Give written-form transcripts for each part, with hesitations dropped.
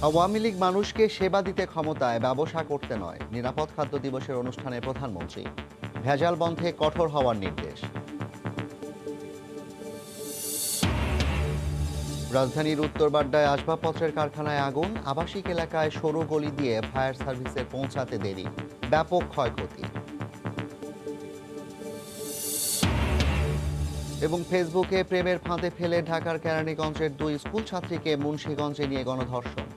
আওয়ামী লীগ মানুষকে সেবা দিতে ক্ষমতায়, ব্যবসা করতে নয়। নিরাপদ খাদ্য দিবসের অনুষ্ঠানে প্রধানমন্ত্রী। ভেজাল বন্ধে কঠোর হওয়ার নির্দেশ। রাজধানীর উত্তর বাড্ডায় আসবাবপত্রের কারখানায় আগুন, আবাসিক এলাকায় সরু গলি দিয়ে ফায়ার সার্ভিসের পৌঁছাতে দেরি, ব্যাপক ক্ষয়ক্ষতি। এবং ফেসবুকে প্রেমের ফাঁদে ফেলে ঢাকার কেরানীগঞ্জের 2 স্কুল ছাত্রীকে মুন্সিগঞ্জে নিয়ে গণধর্ষণ।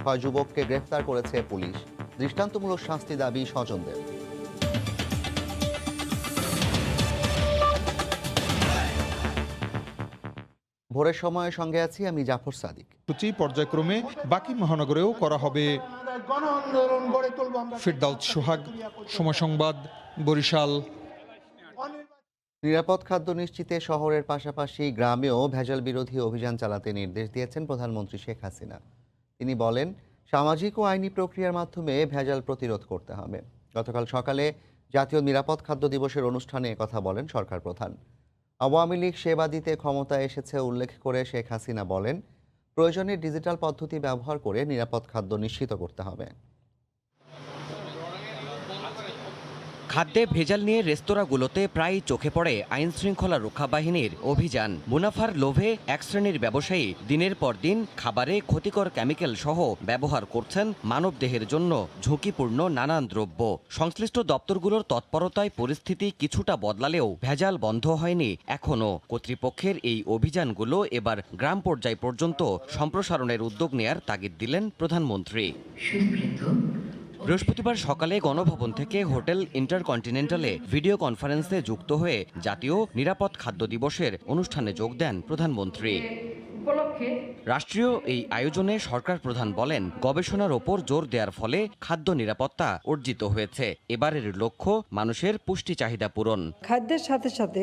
6 যুবককে গ্রেফতার করেছে পুলিশ। দৃষ্টান্তমূলক শাস্তি দাবি স্বজনদের। ভোরের সময়ের সঙ্গে আছি আমি জাফর সাদিক। সূচি পর্যায়ক্রমে বাকি মহানগরেও করা হবে। ফিরদাউস সোহাগ, সময় সংবাদ, বরিশাল। নিরাপদ খাদ্য নিশ্চিতে শহরের পাশাপাশি গ্রামেও ভেজাল বিরোধী অভিযান চালাতে নির্দেশ দিয়েছেন প্রধানমন্ত্রী শেখ হাসিনা। তিনি বলেন, সামাজিক ও আইনি প্রক্রিয়ার মাধ্যমে ভেজাল প্রতিরোধ করতে হবে। গতকাল সকালে জাতীয় নিরাপদ খাদ্য দিবসের অনুষ্ঠানে কথা বলেন সরকার প্রধান। আওয়ামী লীগ সেবা দিতে ক্ষমতায় এসেছে উল্লেখ করে শেখ হাসিনা বলেন, প্রয়োজনে ডিজিটাল পদ্ধতি ব্যবহার করে নিরাপদ খাদ্য নিশ্চিত করতে হবে। খাদ্যে ভেজাল নিয়ে রেস্তোরাঁগুলোতে প্রায় চোখে পড়ে আইনশৃঙ্খলা রক্ষা বাহিনীর অভিযান। মুনাফার লোভে এক শ্রেণীর ব্যবসায়ী দিনের পর দিন খাবারে ক্ষতিকর কেমিক্যাল সহ ব্যবহার করছেন মানবদেহের জন্য ঝুঁকিপূর্ণ নানান দ্রব্য। সংশ্লিষ্ট দপ্তরগুলোর তৎপরতায় পরিস্থিতি কিছুটা বদলালেও ভেজাল বন্ধ হয়নি এখনও। কর্তৃপক্ষের এই অভিযানগুলো এবার গ্রাম পর্যায় পর্যন্ত সম্প্রসারণের উদ্যোগ নেয়ার তাগিদ দিলেন প্রধানমন্ত্রী। বৃহস্পতিবার সকালে গণভবন থেকে হোটেল ইন্টারকন্টিনেন্টালে ভিডিও কনফারেন্সে যুক্ত হয়ে জাতীয় নিরাপদ খাদ্য দিবসের অনুষ্ঠানে যোগ দেন প্রধানমন্ত্রী। রাষ্ট্রীয় এই আয়োজনে সরকার প্রধান বলেন, গবেষণার ওপর জোর দেওয়ার ফলে খাদ্য নিরাপত্তা অর্জিত হয়েছে। এবারের লক্ষ্য মানুষের পুষ্টি চাহিদা পূরণ। খাদ্যের সাথে সাথে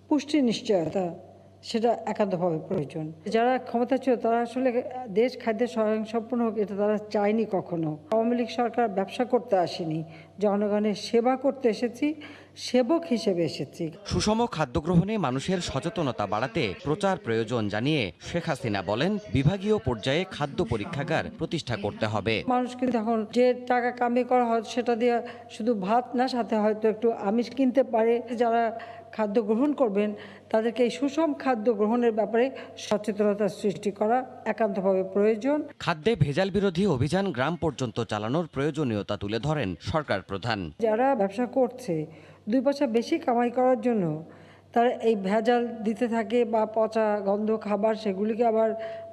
পুষ্টি নিশ্চয়তা সেটা একান্তভাবে প্রয়োজন। যারা ক্ষমতা ছিল তারা আসলে দেশ খাদ্যে স্বয়ংসম্পূর্ণ হোক এটা তারা চায়নি কখনো। আওয়ামী লীগ সরকার ব্যবসা করতে আসেনি, জনগণের সেবা করতে এসেছি, সেবক হিসেবে এসেছি। সুষম খাদ্য গ্রহণে মানুষের সচেতনতা বাড়াতে প্রচার প্রয়োজন জানিয়ে শেখ হাসিনা বলেন, বিভাগীয় পর্যায়ে খাদ্য পরীক্ষাগার প্রতিষ্ঠা করতে হবে। মানুষ কিন্তু এখন যে টাকা কামাই করা হয় সেটা দিয়ে শুধু ভাত না, সাথে হয়তো একটু আমিষ কিনতে পারে। যারা খাদ্য গ্রহণ করবেন তাদেরকে এই সুষম খাদ্য গ্রহণের ব্যাপারে সচেতনতা সৃষ্টি করা একান্তভাবে প্রয়োজন। খাদ্যে ভেজাল বিরোধী অভিযান গ্রাম পর্যন্ত চালানোর প্রয়োজনীয়তা তুলে ধরেন সরকার প্রধান। যারা ব্যবসা করছে 2 পয়সা বেশি কামাই করার জন্য তারা এই ভেজাল দিতে থাকে বা পচা গন্ধ খাবার সেগুলিকে আবার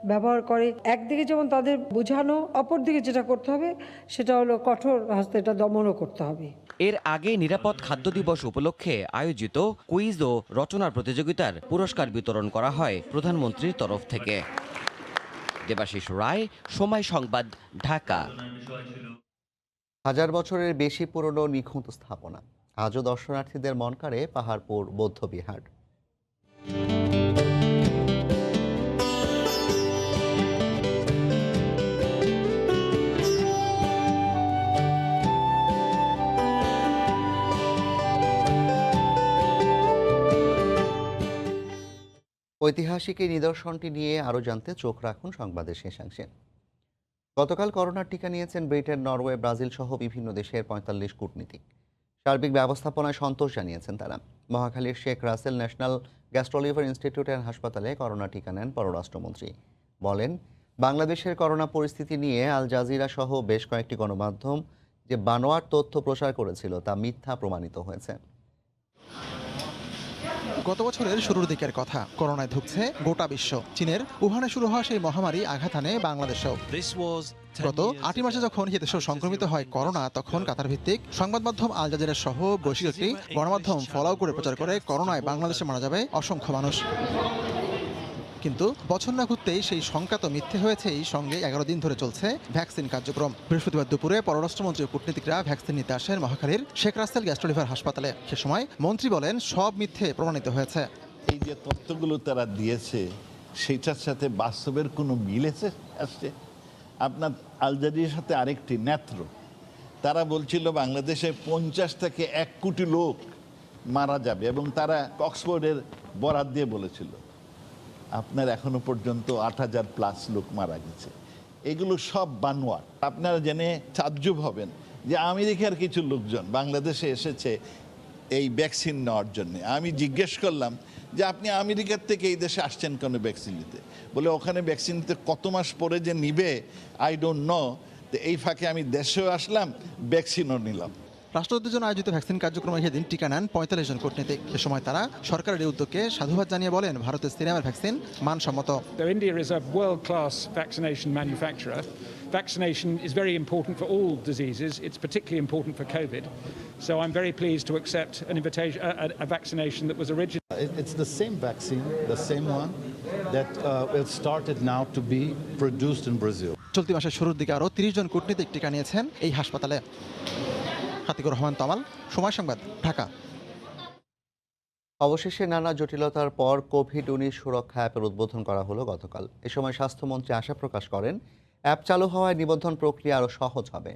ব্যবহার করে। একদিকে যেমন তাদের বোঝানো, অপরদিকে যেটা করতে হবে সেটা হলো কঠোর হস্তে এটা দমনও করতে হবে। এর আগে নিরাপদ খাদ্য দিবস উপলক্ষে আয়োজিত কুইজ ও রচনার প্রতিযোগিতার পুরস্কার বিতরণ করা হয় প্রধানমন্ত্রীর তরফ থেকে। দেবাশিস রায়, সময় সংবাদ, ঢাকা। 1000 বছরের বেশি পুরনো নিখুঁত স্থাপনা, আজও দর্শনার্থীদের মন কাড়ে পাহাড়পুর বৌদ্ধবিহার। ঐতিহাসিক এই নিদর্শনটি নিয়ে আরও জানতে চোখ রাখুন সংবাদের শেষাংশে। গতকাল করোনার টিকা নিয়েছেন ব্রিটেন, নরওয়ে, ব্রাজিল সহ বিভিন্ন দেশের 45 কূটনীতিক। সার্বিক ব্যবস্থাপনায় সন্তোষ জানিয়েছেন তারা। মহাখালীর শেখ রাসেল ন্যাশনাল গ্যাস্ট্রোলিভার ইনস্টিটিউটের হাসপাতালে করোনা টিকা নেন পররাষ্ট্রমন্ত্রী। বলেন, বাংলাদেশের করোনা পরিস্থিতি নিয়ে আল জাজিরা সহ বেশ কয়েকটি গণমাধ্যম যে বানোয়ার তথ্য প্রচার করেছিল তা মিথ্যা প্রমাণিত হয়েছে। গত বছরের শুরুর দিকের কথা, করোনায় ধুঁকছে গোটা বিশ্ব। চীনের উহানে শুরু হওয়া সেই মহামারী আঘাত হানে বাংলাদেশেও। গত 8 মার্চে যখন দেশে সংক্রমিত হয় করোনা, তখন কাতার ভিত্তিক সংবাদ মাধ্যম আল জাজিরা সহ বৈশ্বিক একটি গণমাধ্যম ফলাও করে প্রচার করে করোনায় বাংলাদেশে মারা যাবে অসংখ্য মানুষ। কিন্তু বছর না ঘুরতেই সেই শঙ্কা তো মিথ্যে হয়েছেই, সঙ্গে 11 দিন ধরে চলছে ভ্যাকসিন কার্যক্রম। বৃহস্পতিবার দুপুরে পররাষ্ট্রমন্ত্রী ও কূটনীতিকরা ভ্যাকসিন নিতে আসেন মহাখালীর শেখ রাসেল গ্যাস্ট্রোলিভার হাসপাতালে। সে সময় মন্ত্রী বলেন, সব মিথ্যে প্রমাণিত হয়েছে। এই যে তথ্যগুলো তারা দিয়েছে সেটার সাথে বাস্তবের কোনো মিল আসছে। আপনার আল জাজিরার সাথে আরেকটি নেত্র, তারা বলছিল বাংলাদেশে 50 থেকে 1 কোটি লোক মারা যাবে এবং তারা অক্সফোর্ডের বরাত দিয়ে বলেছিল। আপনার এখনো পর্যন্ত 8000+ লোক মারা গেছে। এগুলো সব বানোয়াট। আপনারা জেনে তাজ্জুব হবেন যে আমেরিকার কিছু লোকজন বাংলাদেশে এসেছে এই ভ্যাকসিন নেওয়ার জন্য। আমি জিজ্ঞেস করলাম যে আপনি আমেরিকার থেকে এই দেশে আসছেন কেন ভ্যাকসিন নিতে? বলে ওখানে ভ্যাকসিন নিতে কত মাস পরে যে নিবে আই ডোন্ট নো। তো এই ফাঁকে আমি দেশেও আসলাম, ভ্যাকসিনও নিলাম। রাষ্ট্রদূতের জন্য আয়োজিত ভ্যাকসিন কার্যক্রমে সেদিন টিকা নেন ৪৫ জন কূটনীতিক। এ সময় তারা সরকারের এই উদ্যোগকে সাধুবাদ জানিয়ে বলেন, ভারতের সিরামের ভ্যাকসিন মানসম্মত। So India is a world-class vaccination manufacturer. Vaccination is very important for all diseases. It's particularly important for COVID. So I'm very pleased to accept an invitation, a vaccination that was originally. It's the same vaccine, the same one that will started now to be produced in Brazil. চলতি মাসের শুরুর দিকে আরও ৩০ জন কূটনীতিক টিকা নিয়েছেন এই হাসপাতালে। হাতিকুর রহমান তমাল, সময় সংবাদ, ঢাকা। অবশেষে নানা জটিলতার পর কোভিড-19 সুরক্ষা অ্যাপের উদ্বোধন করা হলো গতকাল। এ সময় স্বাস্থ্যমন্ত্রী আশা প্রকাশ করেন, অ্যাপ চালু হওয়ায় নিবন্ধন প্রক্রিয়া আরও সহজ হবে।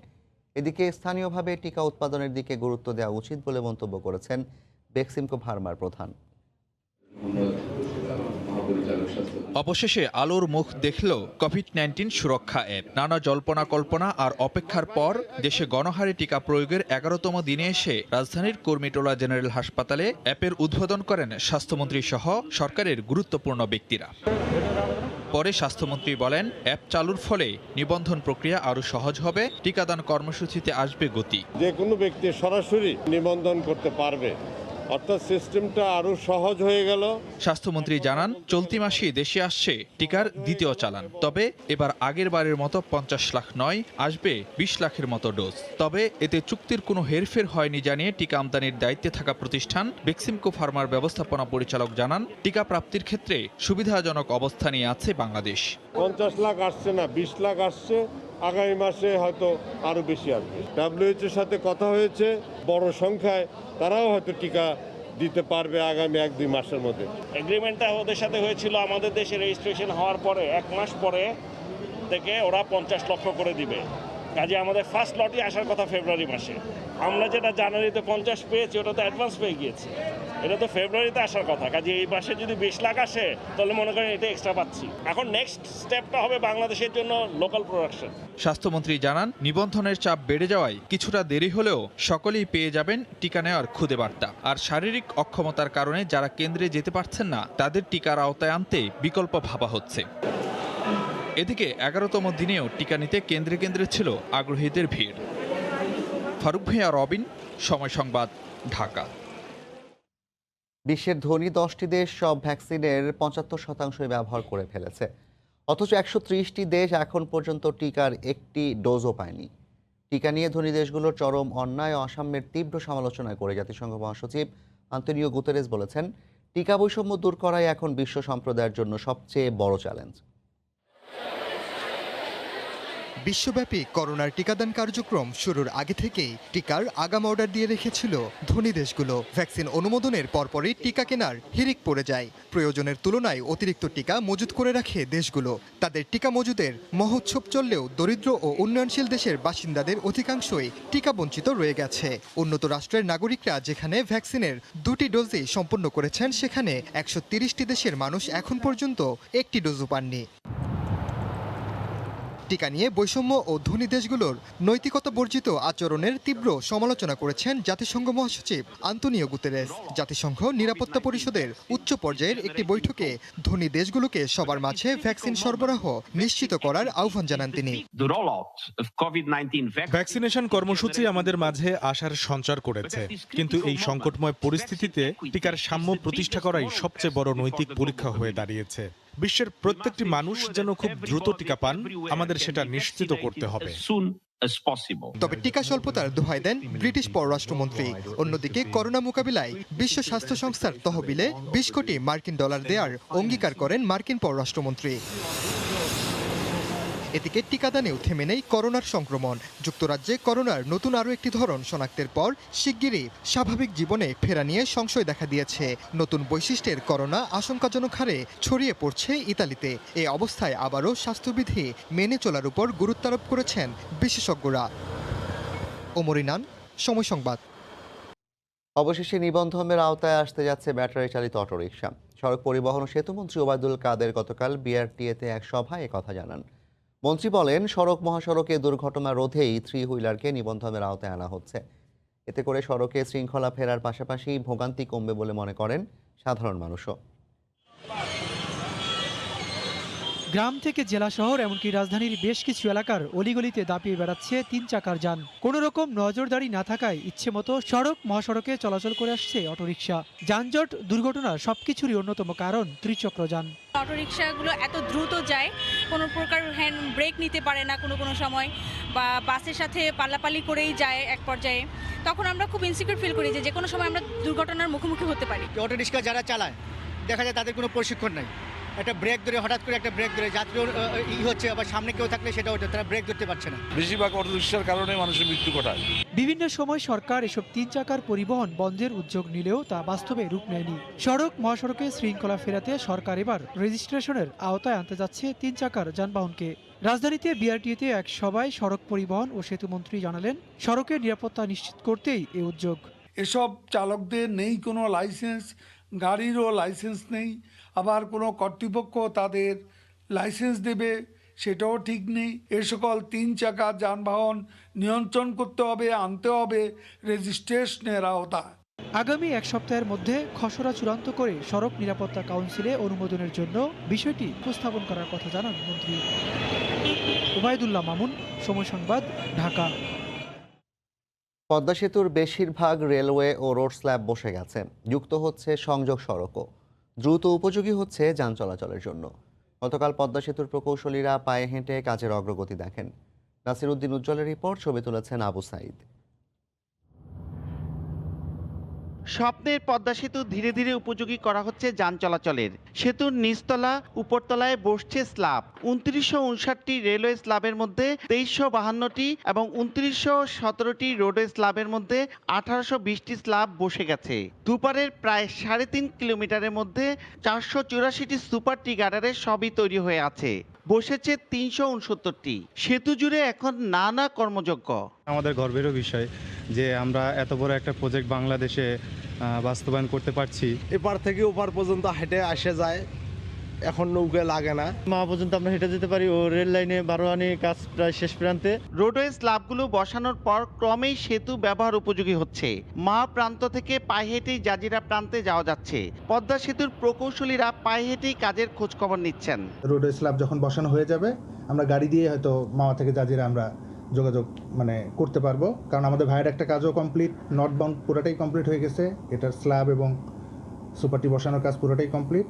এদিকে স্থানীয়ভাবে টিকা উৎপাদনের দিকে গুরুত্ব দেওয়া উচিত বলে মন্তব্য করেছেন বেক্সিমকো ফার্মার প্রধান। অবশেষে আলোর মুখ দেখল কোভিড-19 সুরক্ষা অ্যাপ। নানা জল্পনা কল্পনা আর অপেক্ষার পর দেশে গণহারে টিকা প্রয়োগের ১১তম দিনে এসে রাজধানীর কুর্মিটোলা জেনারেল হাসপাতালে অ্যাপের উদ্বোধন করেন স্বাস্থ্যমন্ত্রী সহ সরকারের গুরুত্বপূর্ণ ব্যক্তিরা। পরে স্বাস্থ্যমন্ত্রী বলেন, অ্যাপ চালুর ফলে নিবন্ধন প্রক্রিয়া আরও সহজ হবে, টিকাদান কর্মসূচিতে আসবে গতি। যে কোনো ব্যক্তি সরাসরি নিবন্ধন করতে পারবে, অর্থাৎ সিস্টেমটা আরো সহজ হয়ে গেল। স্বাস্থ্যমন্ত্রী জানান, চলতি মাসেই দেশে আসছে টিকার দ্বিতীয় চালান। তবে এবার আগের বারের মতো ৫০ লাখ নয়, আসবে ২০ লাখের মতো ডোজ। তবে এতে চুক্তির কোনো হেরফের হয়নি জানিয়ে টিকা আমদানির দায়িত্বে থাকা প্রতিষ্ঠান বেক্সিমকো ফার্মার ব্যবস্থাপনা পরিচালক জানান, টিকা প্রাপ্তির ক্ষেত্রে সুবিধাজনক অবস্থানে আছে বাংলাদেশ। ৫০ লাখ আসছে না, ২০ লাখ আসছে, আগামী মাসে হয়তো আরো বেশি আসবে। WHO-র সাথে কথা হয়েছে, বড় সংখ্যায় তারাও হয়তো টিকা দিতে পারবে আগামী ১-২ মাসের মধ্যে। এগ্রিমেন্টটা ওদের সাথে হয়েছিল আমাদের দেশে রেজিস্ট্রেশন হওয়ার পরে ১ মাস পরে থেকে ওরা ৫০ লক্ষ করে দিবে। কাজে আমাদের ফার্স্ট লটই আসার কথা ফেব্রুয়ারি মাসে। আমরা যেটা জানুয়ারিতে ৫০ পেয়েছি ওটা তো অ্যাডভান্স পেয়ে গিয়েছি, এটা তো ফেব্রুয়ারিতে আসার কথা। কাজে এই মাসে যদি ২০ লাখ আসে তাহলে মনে করেন এটা এক্সট্রা পাচ্ছি। এখন নেক্সট স্টেপটা হবে বাংলাদেশের জন্য লোকাল প্রোডাকশন। স্বাস্থ্যমন্ত্রী জানান, নিবন্ধনের চাপ বেড়ে যাওয়ায় কিছুটা দেরি হলেও সকলেই পেয়ে যাবেন টিকা নেওয়ার খুদে বার্তা। আর শারীরিক অক্ষমতার কারণে যারা কেন্দ্রে যেতে পারছেন না, তাদের টিকার আওতায় আনতে বিকল্প ভাবা হচ্ছে। এদিকে ১১তম দিনেও টিকা নিতে কেন্দ্রে কেন্দ্রে ছিল আগ্রহীদের ভিড়। ফারুক ভূঁইয়া, রবিন, সময় সংবাদ, ঢাকা। বিশ্বের ধনী 10টি দেশ সব ভ্যাকসিনের ৭৫% ব্যবহার করে ফেলেছে। অথচ ১৩০টি দেশ এখন পর্যন্ত টিকার একটি ডোজও পায়নি। টিকা নিয়ে ধনী দেশগুলোর চরম অন্যায় ও অসাম্যের তীব্র সমালোচনা করে জাতিসংঘ মহাসচিব আন্তোনিও গুতেরেস বলেছেন, টিকা বৈষম্য দূর করাই এখন বিশ্ব সম্প্রদায়ের জন্য সবচেয়ে বড় চ্যালেঞ্জ। বিশ্বব্যাপী করোনার টিকাদান কার্যক্রম শুরুর আগে থেকেই টিকার আগাম অর্ডার দিয়ে রেখেছিল ধনী দেশগুলো। ভ্যাকসিন অনুমোদনের পরপরই টিকা কেনার হিড়িক পড়ে যায়। প্রয়োজনের তুলনায় অতিরিক্ত টিকা মজুত করে রাখে দেশগুলো। তাদের টিকা মজুদের মহোৎসব চললেও দরিদ্র ও উন্নয়নশীল দেশের বাসিন্দাদের অধিকাংশই টিকা বঞ্চিত রয়ে গেছে। উন্নত রাষ্ট্রের নাগরিকরা যেখানে ভ্যাকসিনের 2টি ডোজই সম্পন্ন করেছেন, সেখানে ১৩০টি দেশের মানুষ এখন পর্যন্ত একটি ডোজও পাননি। টিকা নিয়ে বৈষম্য ও ধনী দেশগুলোর নৈতিকতা বর্জিত আচরণের তীব্র সমালোচনা করেছেন জাতিসংঘ মহাসচিব আন্তোনিও গুতেরেস। জাতিসংঘ নিরাপত্তা পরিষদের উচ্চ পর্যায়ের একটি বৈঠকে ধনী দেশগুলোকে সবার মাঝে ভ্যাকসিন সরবরাহ নিশ্চিত করার আহ্বান জানান তিনি। ভ্যাকসিনেশন কর্মসূচি আমাদের মাঝে আশার সঞ্চার করেছে, কিন্তু এই সংকটময় পরিস্থিতিতে টিকার সাম্য প্রতিষ্ঠা করাই সবচেয়ে বড় নৈতিক পরীক্ষা হয়ে দাঁড়িয়েছে। বিশ্বের প্রত্যেকটি মানুষ যেন খুব দ্রুত টিকা পান, আমাদের সেটা নিশ্চিত করতে হবে। তবে টিকা স্বল্পতার দোহাই দেন ব্রিটিশ পররাষ্ট্রমন্ত্রী। অন্যদিকে করোনা মোকাবিলায় বিশ্ব স্বাস্থ্য সংস্থার তহবিলে ২০ কোটি মার্কিন ডলার দেওয়ার অঙ্গীকার করেন মার্কিন পররাষ্ট্রমন্ত্রী। এদিকে টিকাদানেও থেমে নেই করোনার সংক্রমণ। যুক্তরাজ্যে করোনার নতুন আরও একটি ধরন শনাক্তের পর শিগগিরই স্বাভাবিক জীবনে ফেরা নিয়ে সংশয় দেখা দিয়েছে। নতুন বৈশিষ্ট্যের করোনা আশঙ্কাজনক হারে ছড়িয়ে পড়ছে ইতালিতে। এই অবস্থায় আবারও স্বাস্থ্যবিধি মেনে চলার উপর গুরুত্বারোপ করেছেন বিশেষজ্ঞরা। ওমর ইনান, সময় সংবাদ। অবশেষে নিবন্ধনের আওতায় আসতে যাচ্ছে ব্যাটারি চালিত অটোরিকশা। সড়ক পরিবহন ও সেতুমন্ত্রী ওবায়দুল কাদের গতকাল বিআরটিএতে এক সভায় একথা জানান। মন্ত্রী বলেন, সড়ক মহাসড়কে দুর্ঘটনা রোধেই থ্রি হুইলারকে নিবন্ধনের আওতায় আনা হচ্ছে। এতে করে সড়কে শৃঙ্খলা ফেরার পাশাপাশি ভোগান্তি কমবে বলে মনে করেন সাধারণ মানুষও। গ্রাম থেকে জেলা শহর এমনকি রাজধানীর বেশ কিছু এলাকার অলিগলিতে দাপিয়ে বেড়াচ্ছে 3 চাকার যান। কোনো রকম নজরদারি না থাকায় ইচ্ছেমতো সড়ক মহাসড়কে চলাচল করে আসছে অটোরিকশা। যানজট দুর্ঘটনার সবকিছুরই অন্যতম কারণ ত্রিচক্র যান। অটোরিকশাগুলো এত দ্রুত যায়, কোনো প্রকার হ্যান্ড ব্রেক নিতে পারে না কোনো সময়, বা বাসের সাথে পাল্লাপাল্লি করেই যায় এক পর্যায়ে। তখন আমরা খুব ইনসিকিউর ফিল করি যে কোনো সময় আমরা দুর্ঘটনার মুখোমুখি হতে পারি। অটোরিকশা যারা চালায় দেখা যায় তাদের কোনো প্রশিক্ষণ নাই। একটা ব্রেক ধরে হঠাৎ করে একটা ব্রেক ধরে যাত্রী হচ্ছে, আবার সামনে কেউ থাকলে সেটা হচ্ছে তারা ব্রেক ধরতে পারছে না। বেশিরভাগ অটোরিকশার কারণে মানুষের মৃত্যু ঘটায়। বিভিন্ন সময় সরকার এসব 3 চাকার পরিবহন বন্ধের উদ্যোগ নিলেও তা বাস্তবে রূপ নেয়নি। সড়ক মহাসড়কে শৃঙ্খলা ফেরাতে সরকার এবার রেজিস্ট্রেশনের আওতায় আনতে যাচ্ছে 3 চাকার যানবাহনকে। রাজধানীতে বিআরটিএতে এক সভায় সড়ক পরিবহন ও সেতু মন্ত্রী জানালেন, সড়কের নিরাপত্তা নিশ্চিত করতেই এই উদ্যোগ। এসব চালকদের নেই কোনো লাইসেন্স, গাড়িরও লাইসেন্স নেই, আবার কোনো কর্তৃপক্ষ তাদের লাইসেন্স দেবে সেটাও ঠিক নেই। এ সকল 3 চাকা যানবাহন নিয়ন্ত্রণ করতে হবে, আনতে হবে রেজিস্ট্রেশনের আওতায়। আগামী 1 সপ্তাহের মধ্যে খসড়া চূড়ান্ত করে সড়ক নিরাপত্তা কাউন্সিলে অনুমোদনের জন্য বিষয়টি উপস্থাপন করার কথা জানান মন্ত্রী। ওবায়দুল্লাহ মামুন, সময় সংবাদ, ঢাকা। পদ্মা সেতুর বেশিরভাগ রেলওয়ে ও রোড স্ল্যাব বসে গেছে, যুক্ত হচ্ছে সংযোগ সড়কও। দ্রুত উপযোগী হচ্ছে যান চলাচলের জন্য। গতকাল পদ্মা সেতুর প্রকৌশলীরা পায়ে হেঁটে কাজের অগ্রগতি দেখেন। নাসির উদ্দিন উজ্জ্বলের রিপোর্ট, ছবি তুলেছেন আবু সাইদ। স্বপ্নের পদ্মা সেতু ধীরে ধীরে উপযোগী করা হচ্ছে যান চলাচলের। সেতুর নিচতলা উপরতলায় বসছে স্ল্যাব। ২৯৫৯টি রেলওয়ে স্ল্যাবের মধ্যে ২৩৫২টি এবং ২৯১৭টি রোডওয়ে স্ল্যাবের মধ্যে ১৮২০টি স্ল্যাব বসে গেছে। দুপারের প্রায় ৩.৫ কিলোমিটারের মধ্যে ৪৮৪টি সুপার টি গার্ডারের সবই তৈরি হয়ে আছে। বসেছে ৩৬৯টি। সেতু জুড়ে এখন নানা কর্মযজ্ঞ। আমাদের গর্বেরও বিষয় যে আমরা এত বড় একটা প্রজেক্ট বাংলাদেশে বাস্তবায়ন করতে পারছি। এপার থেকে ওপার পর্যন্ত হেঁটে আসা যায়, এখন নৌকা লাগে না। মা পর্যন্ত আমরা হেঁটে যেতে পারি। ও রেল লাইনে 12 আনি কাজ প্রায় শেষ প্রান্তে। রোডওয়ে স্ল্যাবগুলো বসানোর পর ক্রমেই সেতু ব্যবহার উপযোগী হচ্ছে। মা প্রান্ত থেকে পায়ে হেঁটেই জাজিরা প্রান্তে যাওয়া যাচ্ছে। পদ্মা সেতুর প্রকৌশলীরা পায়ে হেঁটেই কাজের খোঁজ খবর নিচ্ছেন। রোডওয়ে স্ল্যাব যখন বসানো হয়ে যাবে, আমরা গাড়ি দিয়ে হয়তো মাওয়া থেকে জাজিরা আমরা যোগাযোগ করতে পারবো, কারণ আমাদের ভাইয়ের একটা কাজও কমপ্লিট, নর্থ বাউন্ড পুরোটাই কমপ্লিট হয়ে গেছে। এটার স্ল্যাব এবং সুপারটি বসানোর কাজ পুরোটাই কমপ্লিট।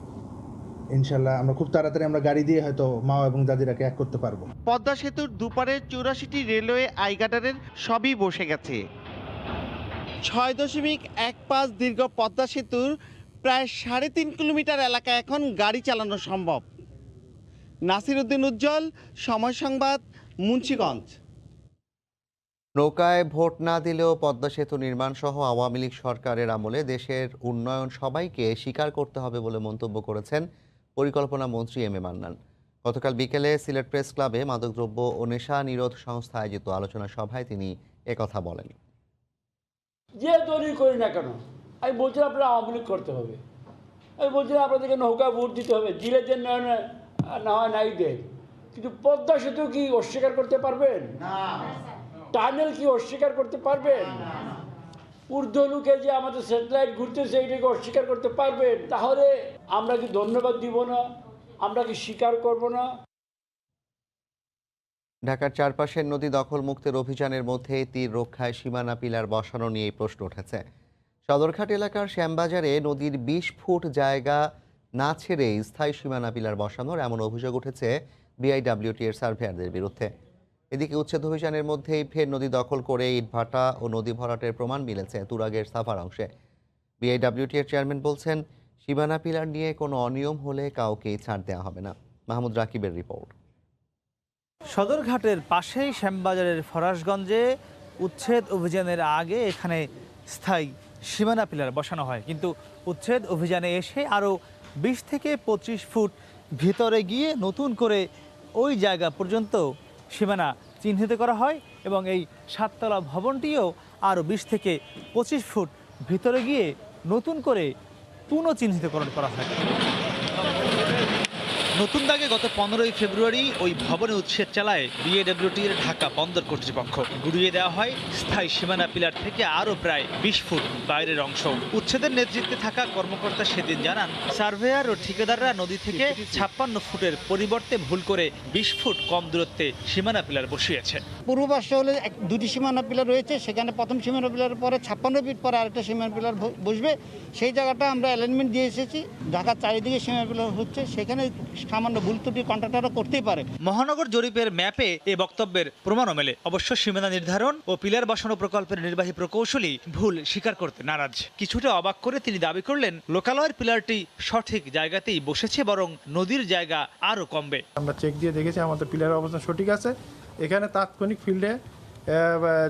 ইনশাল্লাহ আমরা খুব তাড়াতাড়ি আমরা গাড়ি দিয়ে হয়তো মাওয়া এবং জাজিরাকে এক করতে পারবো। পদ্মা সেতুর দুপারের ৮৪টি রেলওয়ে আইগার্ডারের সবই বসে গেছে। ৬.১৫ দীর্ঘ পদ্মা সেতুর প্রায় ৩.৫ কিলোমিটার এলাকা এখন গাড়ি চালানো সম্ভব। নাসির উদ্দিন উজ্জ্বল, সময় সংবাদ, মুন্সিগঞ্জ। নৌকায় ভোট না দিলেও পদ্মা সেতু নির্মাণ সহ আওয়ামী লীগ সরকারের আমলে দেশের উন্নয়ন সবাইকে স্বীকার করতে হবে বলে মন্তব্য করেছেন পরিকল্পনা মন্ত্রী এম এ মান্নান। গতকাল বিকেলে সিলেট প্রেস ক্লাবে মাদকদ্রব্য ও নেশা নিরোধ সংস্থা আয়োজিত আলোচনা সভায় তিনি একথা বলেন। যে দলই করি না কেন, আমি বলছি আপনারা আওয়ামী লীগ করতে হবে। আমি বলছি আপনাদেরকে নৌকা ভোট দিতে হবে, দিলে যে না হয় নাই দেন, কিন্তু পদ্মা সেতু কি অস্বীকার করতে পারবেন? না। টানেল কি অস্বীকার করতে পারবেন? ঊর্ধ্বলোকে যে আমাদের স্যাটেলাইট ঘুরতেছে এটাকে অস্বীকার করতে পারবেন? তাহলে আমরা কি ধন্যবাদ দিব না? আমরা কি স্বীকার করব না? ঢাকার চারপাশের নদী দখল মুক্তের অভিযানের মধ্যে তীর রক্ষায় সীমানা পিলার বসানো নিয়ে প্রশ্ন উঠেছে। সদরঘাট এলাকার শ্যামবাজারে নদীর ২০ ফুট জায়গা না ছেড়ে স্থায়ী সীমানা পিলার বসানোর এমন অভিযোগ উঠেছে বিআইডব্লিউটি এর সার্ভেয়ারদের বিরুদ্ধে। এদিকে উচ্ছেদ অভিযানের মধ্যেই ফের নদী দখল করে ইটভাটা ও নদী ভরাটের প্রমাণ মিলেছে তুরাগের সাফার অংশে। বিআইডব্লিউটি এর চেয়ারম্যান বলছেন, সীমানা পিলার নিয়ে কোনো অনিয়ম হলে কাউকেই ছাড় দেওয়া হবে না। মাহমুদ রাকিবের রিপোর্ট। সদরঘাটের পাশেই শ্যামবাজারের ফরাসগঞ্জে উচ্ছেদ অভিযানের আগে এখানে স্থায়ী সীমানা পিলার বসানো হয়, কিন্তু উচ্ছেদ অভিযানে এসে আরও ২০ থেকে ২৫ ফুট ভিতরে গিয়ে নতুন করে ওই জায়গা পর্যন্ত সীমানা চিহ্নিত করা হয় এবং এই ৭তলা ভবনটিও আরও ২০ থেকে ২৫ ফুট ভিতরে গিয়ে নতুন করে পুনঃচিহ্নিতকরণ করা হয়। নতুন দাগে গত 15ই ফেব্রুয়ারি ওই ভবনে উচ্ছেদ চালায় বিএডব্লিউটির ঢাকা বন্দর কর্তৃপক্ষ। গুড়িয়ে দেওয়া হয় স্থায়ী সীমানা পিলার থেকে আরও প্রায় 20 ফুট বাইরের অংশ। উচ্ছেদের নেতৃত্বে থাকা কর্মকর্তা সেদিন জানান, সার্ভেয়ার ও ঠিকাদাররা নদী থেকে 56 ফুটের পরিবর্তে ভুল করে 20 ফুট কম দূরত্বে সীমানা পিলার বসিয়েছে। পূর্ব পাশে হলে দুটি সীমানা পিলার রয়েছে, সেখানে প্রথম সীমানা পিলার পরে 56 ফিট পরে আরেকটা সীমানা পিলার বসবে। সেই জায়গাটা আমরা অ্যালাইনমেন্ট দিয়ে এসেছি। ঢাকার চারিদিকে সীমানা পিলার হচ্ছে, সেখানে সামান্য ভুল ত্রুটি কন্ট্রাক্টররা করতেই পারে। মহানগর জরিপের ম্যাপে এ বক্তব্যের প্রমাণও মেলে। অবশ্য সীমানা নির্ধারণ ও পিলার বসানো প্রকল্পের নির্বাহী প্রকৌশলী ভুল স্বীকার করতে নারাজ। কিছুটা অবাক করে তিনি দাবি করলেন, লোকালয়ের পিলারটি সঠিক জায়গাতেই বসেছে, বরং নদীর জায়গা আরও কমবে। আমরা চেক দিয়ে দেখেছি আমাদের পিলারের অবস্থান সঠিক আছে। এখানে তাৎক্ষণিক ফিল্ডে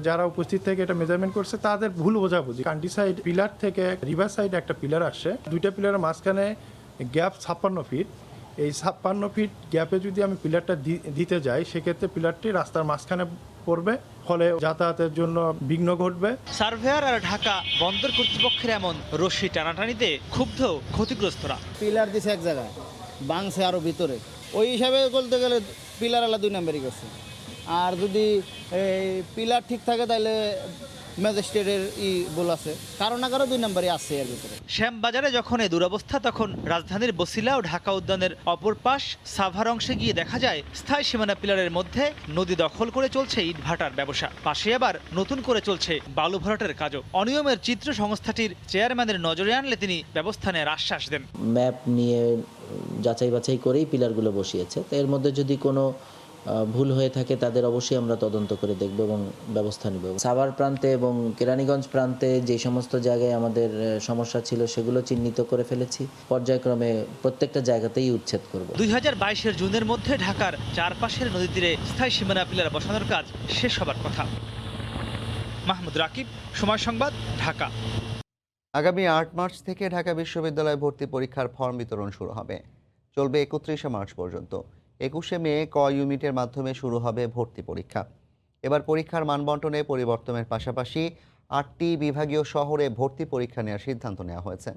যারা উপস্থিত থেকে এটা মেজারমেন্ট করছে তাদের ভুল বোঝাবুঝি। কান্ট্রি সাইড পিলার থেকে রিভার সাইড একটা পিলার আসছে, দুইটা পিলারের মাঝখানে গ্যাপ 56 ফিট। এই 56 ফিট গ্যাপে যদি আমি পিলারটা দিতে যাই, সেক্ষেত্রে পিলারটি রাস্তার মাঝখানে পড়বে, ফলে যাতায়াতের জন্য বিঘ্ন ঘটবে। সার্ভেয়ার আর ঢাকা বন্দর কর্তৃপক্ষের এমন রশ্মি টানাটানিতে ক্ষুব্ধ ক্ষতিগ্রস্তরা। পিলার দিছে এক জায়গায়, বাংছে আরও ভিতরে। ওই হিসাবে বলতে গেলে পিলার আলা 2 নম্বরই গেছে। আর যদি এই পিলার ঠিক থাকে তাহলে ম্যাজিস্ট্রেটের ভুল আছে, কারো না কারো 2 নম্বরই আছে এর ভিতরে। শ্যামবাজারে যখন এই দুরবস্থা, তখন রাজধানীর বসিলা ও ঢাকা উদ্যানের অপর পাশ সাভার অংশে গিয়ে দেখা যায় স্থায়ী সীমানা পিলারের মধ্যে নদী দখল করে চলছে ইটভাটার ব্যবসা। পাশে আবার নতুন করে চলছে বালু ভরাটের কাজও। অনিয়মের চিত্র সংস্থাটির চেয়ারম্যানের নজরে আনলে তিনি ব্যবস্থা নেওয়ার আশ্বাস দেন। ম্যাপ নিয়ে যাচাই বাছাই করেই পিলারগুলো বসিয়েছে। তো এর মধ্যে যদি কোনো ভুল হয়ে থাকে তাদের অবশ্যই আমরা তদন্ত করে দেখব এবং ব্যবস্থা নেব। সাভার প্রান্তে এবং কেরানীগঞ্জ প্রান্তে যে সমস্ত জায়গায় আমাদের সমস্যা ছিল সেগুলো চিহ্নিত করে ফেলেছি। পর্যায়ক্রমে প্রত্যেকটা জায়গাতেই উচ্ছেদ করব। 2022 জুনের মধ্যে ঢাকার চারপাশের নদী তীরে স্থায়ী সীমানা পিলার বসানোর কাজ শেষ হবার কথা। মাহমুদ রাকিব, সময় সংবাদ, ঢাকা। আগামী 8 মার্চ থেকে ঢাকা বিশ্ববিদ্যালয় ভর্তি পরীক্ষার ফর্ম বিতরণ শুরু হবে। চলবে 31 মার্চ পর্যন্ত। 21 মে ক ইউনিটের মাধ্যমে শুরু হবে ভর্তি পরীক্ষা। এবার পরীক্ষার মানবন্টনে পরিবর্তনের পাশাপাশি 8টি বিভাগীয় শহরে ভর্তি পরীক্ষা নেওয়ার সিদ্ধান্ত নেওয়া হয়েছে।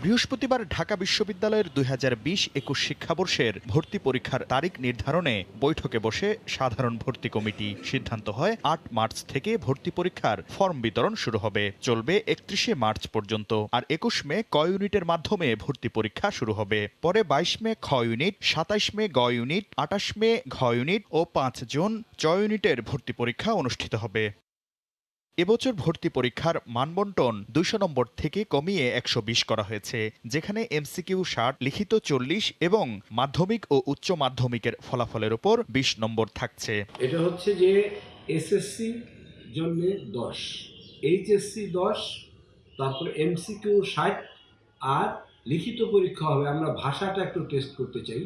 বৃহস্পতিবার ঢাকা বিশ্ববিদ্যালয়ের 2020-21 শিক্ষাবর্ষের ভর্তি পরীক্ষার তারিখ নির্ধারণে বৈঠকে বসে সাধারণ ভর্তি কমিটি। সিদ্ধান্ত হয় 8 মার্চ থেকে ভর্তি পরীক্ষার ফর্ম বিতরণ শুরু হবে, চলবে 31 মার্চ পর্যন্ত। আর 21 মে ক ইউনিটের মাধ্যমে ভর্তি পরীক্ষা শুরু হবে। পরে 22 মে খ ইউনিট, 27 মে গ ইউনিট, 28 মে ঘ ইউনিট ও 5 জুন চ ইউনিটের ভর্তি পরীক্ষা অনুষ্ঠিত হবে। এবছর ভর্তি পরীক্ষার মানবন্টন 200 নম্বর থেকে কমিয়ে 120 করা হয়েছে, যেখানে এমসিকিউ 60, লিখিত 40 এবং মাধ্যমিক ও উচ্চ মাধ্যমিকের ফলাফলের উপর 20 নম্বর থাকছে। এটা হচ্ছে যে এসএসসি জন্য 10, এইচএসসি 10, তারপর এমসিকিউ 60 আর লিখিত পরীক্ষা হবে। আমরা ভাষাটা একটু টেস্ট করতে চাই,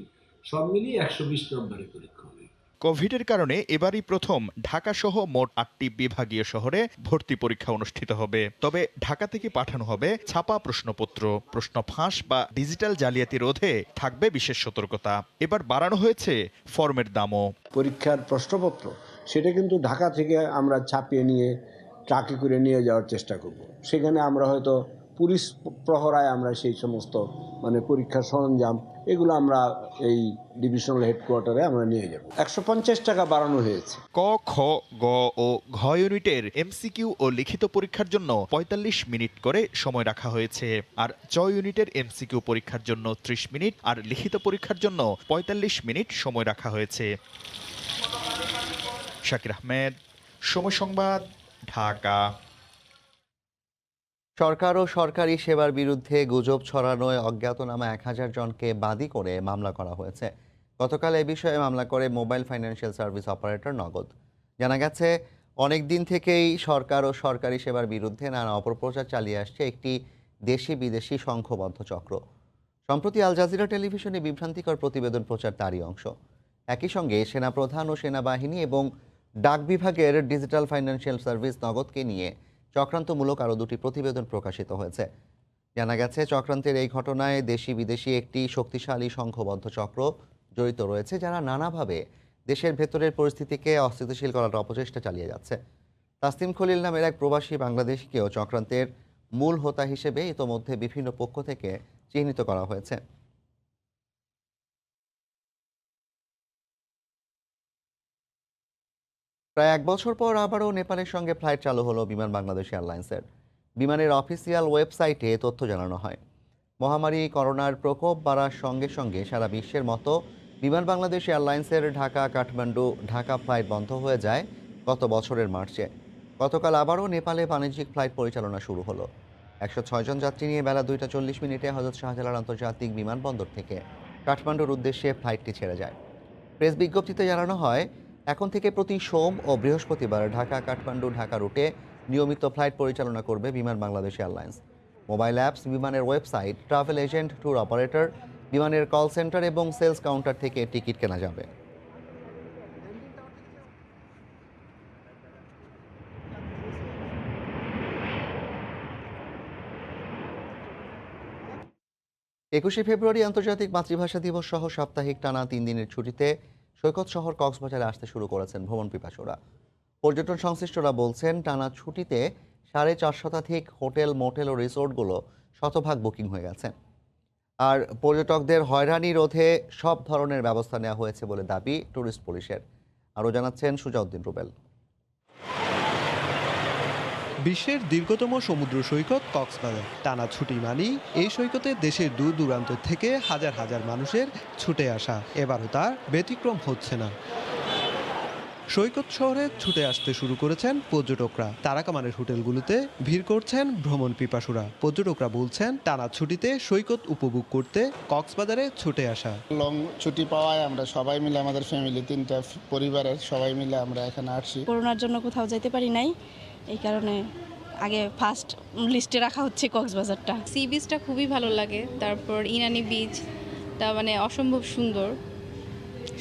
সব মিলিয়ে 120 নম্বরের পরীক্ষা হবে। কোভিডের কারণে এবারই প্রথম ঢাকা সহ মোট 8টি বিভাগীয় শহরে ভর্তি পরীক্ষা অনুষ্ঠিত হবে। তবে ঢাকা থেকে পাঠানো হবে ছাপা প্রশ্নপত্র। প্রশ্ন ফাঁস বা ডিজিটাল জালিয়াতি রোধে থাকবে বিশেষ সতর্কতা। এবার বাড়ানো হয়েছে ফর্মের দামও। পরীক্ষার প্রশ্নপত্র সেটা কিন্তু ঢাকা থেকে আমরা ছাপিয়ে নিয়ে ট্রাকে করে নিয়ে যাওয়ার চেষ্টা করব। সেখানে আমরা হয়তো পুলিশ প্রহরায় আমরা সেই সমস্ত পরীক্ষার সরঞ্জাম এগুলো আমরা এই ডিভিশনাল হেডকোয়ার্টারে আমরা নিয়ে যাব। 150 টাকা বাড়ানো হয়েছে। ক, খ, গ ও ঘ ইউনিটের এমসিকিউ ও লিখিত পরীক্ষার জন্য 45 মিনিট করে সময় রাখা হয়েছে। আর চ ইউনিটের এমসিকিউ পরীক্ষার জন্য 30 মিনিট আর লিখিত পরীক্ষার জন্য 45 মিনিট সময় রাখা হয়েছে। শাকির আহমেদ, সময় সংবাদ, ঢাকা। সরকার ও সরকারি সেবার বিরুদ্ধে গুজব ছড়ানোয় অজ্ঞাতনামা 1000 জনকে বাদী করে মামলা করা হয়েছে। গতকাল এ বিষয়ে মামলা করে মোবাইল ফাইন্যান্সিয়াল সার্ভিস অপারেটর নগদ। জানা গেছে, অনেক দিন থেকেই সরকার ও সরকারি সেবার বিরুদ্ধে নানা অপপ্রচার চালিয়ে আসছে একটি দেশি বিদেশি সংঘবদ্ধ চক্র। সম্প্রতি আল জাজিরা টেলিভিশনে বিভ্রান্তিকর প্রতিবেদন প্রচার তারই অংশ। একই সঙ্গে সেনাপ্রধান ও সেনাবাহিনী এবং ডাক বিভাগের ডিজিটাল ফাইন্যান্সিয়াল সার্ভিস নগদকে নিয়ে চক্রান্তমূলক আরও 2টি প্রতিবেদন প্রকাশিত হয়েছে। জানা গেছে, চক্রান্তের এই ঘটনায় দেশি বিদেশি একটি শক্তিশালী সংঘবদ্ধ চক্র জড়িত রয়েছে, যারা নানাভাবে দেশের ভেতরের পরিস্থিতিকে অস্থিতিশীল করার অপচেষ্টা চালিয়ে যাচ্ছে। তাসলিম খলিল নামের এক প্রবাসী বাংলাদেশিকেও চক্রান্তের মূল হোতা হিসেবে ইতোমধ্যে বিভিন্ন পক্ষ থেকে চিহ্নিত করা হয়েছে। প্রায় 1 বছর পর আবারও নেপালের সঙ্গে ফ্লাইট চালু হলো বিমান বাংলাদেশ এয়ারলাইন্সের। বিমানের অফিসিয়াল ওয়েবসাইটে তথ্য জানানো হয়, মহামারী করোনার প্রকোপ বাড়ার সঙ্গে সঙ্গে সারা বিশ্বের মতো বিমান বাংলাদেশ এয়ারলাইন্সের ঢাকা কাঠমান্ডু ঢাকা ফ্লাইট বন্ধ হয়ে যায় গত বছরের মার্চে। গতকাল আবারও নেপালে বাণিজ্যিক ফ্লাইট পরিচালনা শুরু হলো। 106 জন যাত্রী নিয়ে বেলা 2:40 হযরত শাহজালাল আন্তর্জাতিক বিমানবন্দর থেকে কাঠমান্ডুর উদ্দেশ্যে ফ্লাইটটি ছেড়ে যায়। প্রেস বিজ্ঞপ্তিতে জানানো হয়, এখন থেকে প্রতি সোম ও বৃহস্পতিবার ঢাকা কাঠমান্ডু ঢাকা রুটে নিয়মিত ফ্লাইট পরিচালনা করবে বিমান বাংলাদেশ এয়ারলাইন্স। মোবাইল অ্যাপস, বিমানের website, travel agent, tour operator, বিমানের কল সেন্টার এবং সেলস কাউন্টার থেকে টিকিট কেনা যাবে। একুশে ফেব্রুয়ারি আন্তর্জাতিক মাতৃভাষা দিবস সহ সাপ্তাহিক টানা 3 দিনের ছুটিতে সৈকত শহর কক্সবাজারে আসতে শুরু করেছেন ভ্রমণ পিপাসুরা। পর্যটন সংশ্লিষ্টরা বলছেন, টানা ছুটিতে 4.5 শতাধিক হোটেল, মোটেল ও রিসোর্টগুলো শতভাগ বুকিং হয়ে গেছে। আর পর্যটকদের হয়রানি রোধে সব ধরনের ব্যবস্থা নেওয়া হয়েছে বলে দাবি ট্যুরিস্ট পুলিশের। আরও জানাচ্ছেন সুজাউদ্দিন রুবেল। বিশ্বের দীর্ঘতম সমুদ্র সৈকত কক্সবাজার। টানা ছুটি মানেই এই সৈকতে দেশের দূর দূরান্ত থেকে হাজার হাজার মানুষের ছুটে আসা। এবারও তার ব্যতিক্রম হচ্ছে না। সৈকত শহরে ছুটে আসতে শুরু করেছেন পর্যটকরা। তারাকামানের হোটেলগুলোতে ভিড় করছেন ভ্রমণ পিপাসুরা। পর্যটকরা বলছেন, টানা ছুটিতে সৈকত উপভোগ করতে কক্সবাজারে ছুটে আসা। লং ছুটি পাওয়ায় আমরা সবাই মিলে, আমাদের ফ্যামিলি 3টা পরিবারের সবাই মিলে আমরা এখানে আসছি। করোনার জন্য কোথাও যেতে পারি নাই, এই কারণে আগে ফার্স্ট লিস্টে রাখা হচ্ছে কক্সবাজারটা। সি বিচটা খুবই ভালো লাগে, তারপর ইনানি বিচটা মানে অসম্ভব সুন্দর।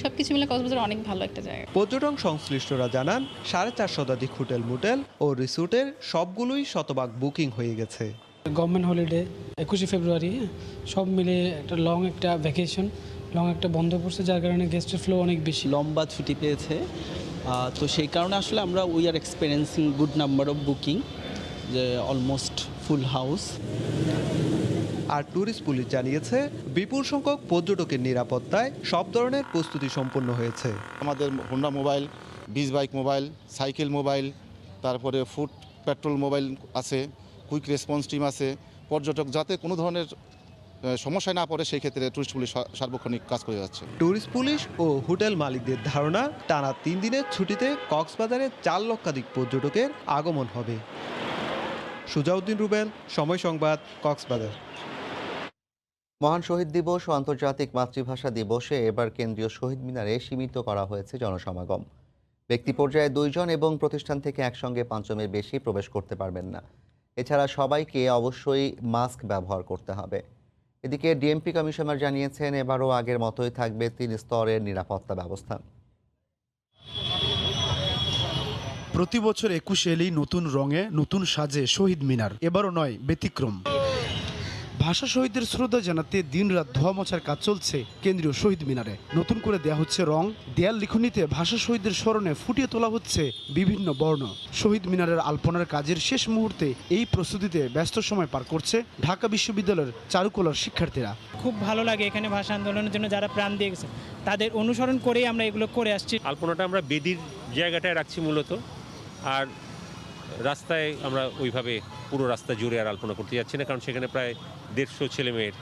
সব কিছু মিলে কক্সবাজার অনেক ভালো একটা জায়গা। পর্যটন সংশ্লিষ্টরা জানান, 4.5 শতাধিক হোটেল, মোটেল ও রিসোর্টের সবগুলোই শতভাগ বুকিং হয়ে গেছে। গভর্নমেন্ট হলিডে 21শে ফেব্রুয়ারি, সব মিলে একটা লং একটা ভ্যাকেশন, লং একটা বন্ধ পড়ছে, যার কারণে গেস্টের ফ্লো অনেক বেশি। লম্বা ছুটি পেয়েছে, তো সেই কারণে আসলে আমরা we are experiencing good number of booking, যে অলমোস্ট ফুল হাউস। আর ট্যুরিস্ট পুলিশ জানিয়েছে, বিপুল সংখ্যক পর্যটকের নিরাপত্তায় সব ধরনের প্রস্তুতি সম্পন্ন হয়েছে। আমাদের Honda mobile, beach bike mobile, cycle mobile, তারপরে ফুড পেট্রোল মোবাইল আছে, কুইক রেসপন্স টিম আছে। পর্যটক যাতে কোনো ধরনের সমস্যায় না পড়ে, সেই ক্ষেত্রে টুরিস্ট পুলিশ সার্বক্ষণিক কাজ করে যাচ্ছে। ট্যুরিস্ট পুলিশ ও হোটেল মালিকদের ধারণা, টানা 3 দিনের ছুটিতে কক্সবাজারে 4 লক্ষাধিক পর্যটকের আগমন হবে। সুজাউদ্দিন রুবেল, সময় সংবাদ, কক্সবাজার। মহান শহীদ দিবস ও আন্তর্জাতিক মাতৃভাষা দিবসে এবার কেন্দ্রীয় শহীদ মিনারে সীমিত করা হয়েছে জনসমাগম। ব্যক্তি পর্যায়ে 2 জন এবং প্রতিষ্ঠান থেকে একসঙ্গে 5 জনের বেশি প্রবেশ করতে পারবেন না। এছাড়া সবাইকে অবশ্যই মাস্ক ব্যবহার করতে হবে। এদিকে ডিএমপি কমিশনার জানিয়েছেন, এবারও আগের মতোই থাকবে 3 স্তরের নিরাপত্তা ব্যবস্থা। প্রতি বছর 21 এলেই নতুন রঙে, নতুন সাজে শহীদ মিনার, এবারও নয় ব্যতিক্রম। ভাষা শহীদদের শ্রদ্ধা জানাতে দিনরাত ধোয়া মোছার কাজ চলছে কেন্দ্রীয় শহীদ মিনারে। নতুন করে দেয়া হচ্ছে রং, দেয়াল লিখনিতে ভাষা শহীদদের স্মরণে ফুটিয়ে তোলা হচ্ছে বিভিন্ন বর্ণ। শহীদ মিনারের আলপনার কাজের শেষ মুহূর্তে এই প্রস্তুতিতে ব্যস্ত সময় পার করছে ঢাকা বিশ্ববিদ্যালয়ের চারুকলার শিক্ষার্থীরা। খুব ভালো লাগে, এখানে ভাষা আন্দোলনের জন্য যারা প্রাণ দিয়ে গেছে তাদের অনুসরণ করেই আমরা এগুলো করে আসছি। আলপনাটা আমরা বেদির জায়গাটায় রাখছি মূলত, আর রাস্তায় আমরা ওইভাবে পুরো রাস্তা জুড়ে আর আলপনা করতে যাচ্ছি না, কারণ সেখানে প্রায় 150 ছেলেমেয়ের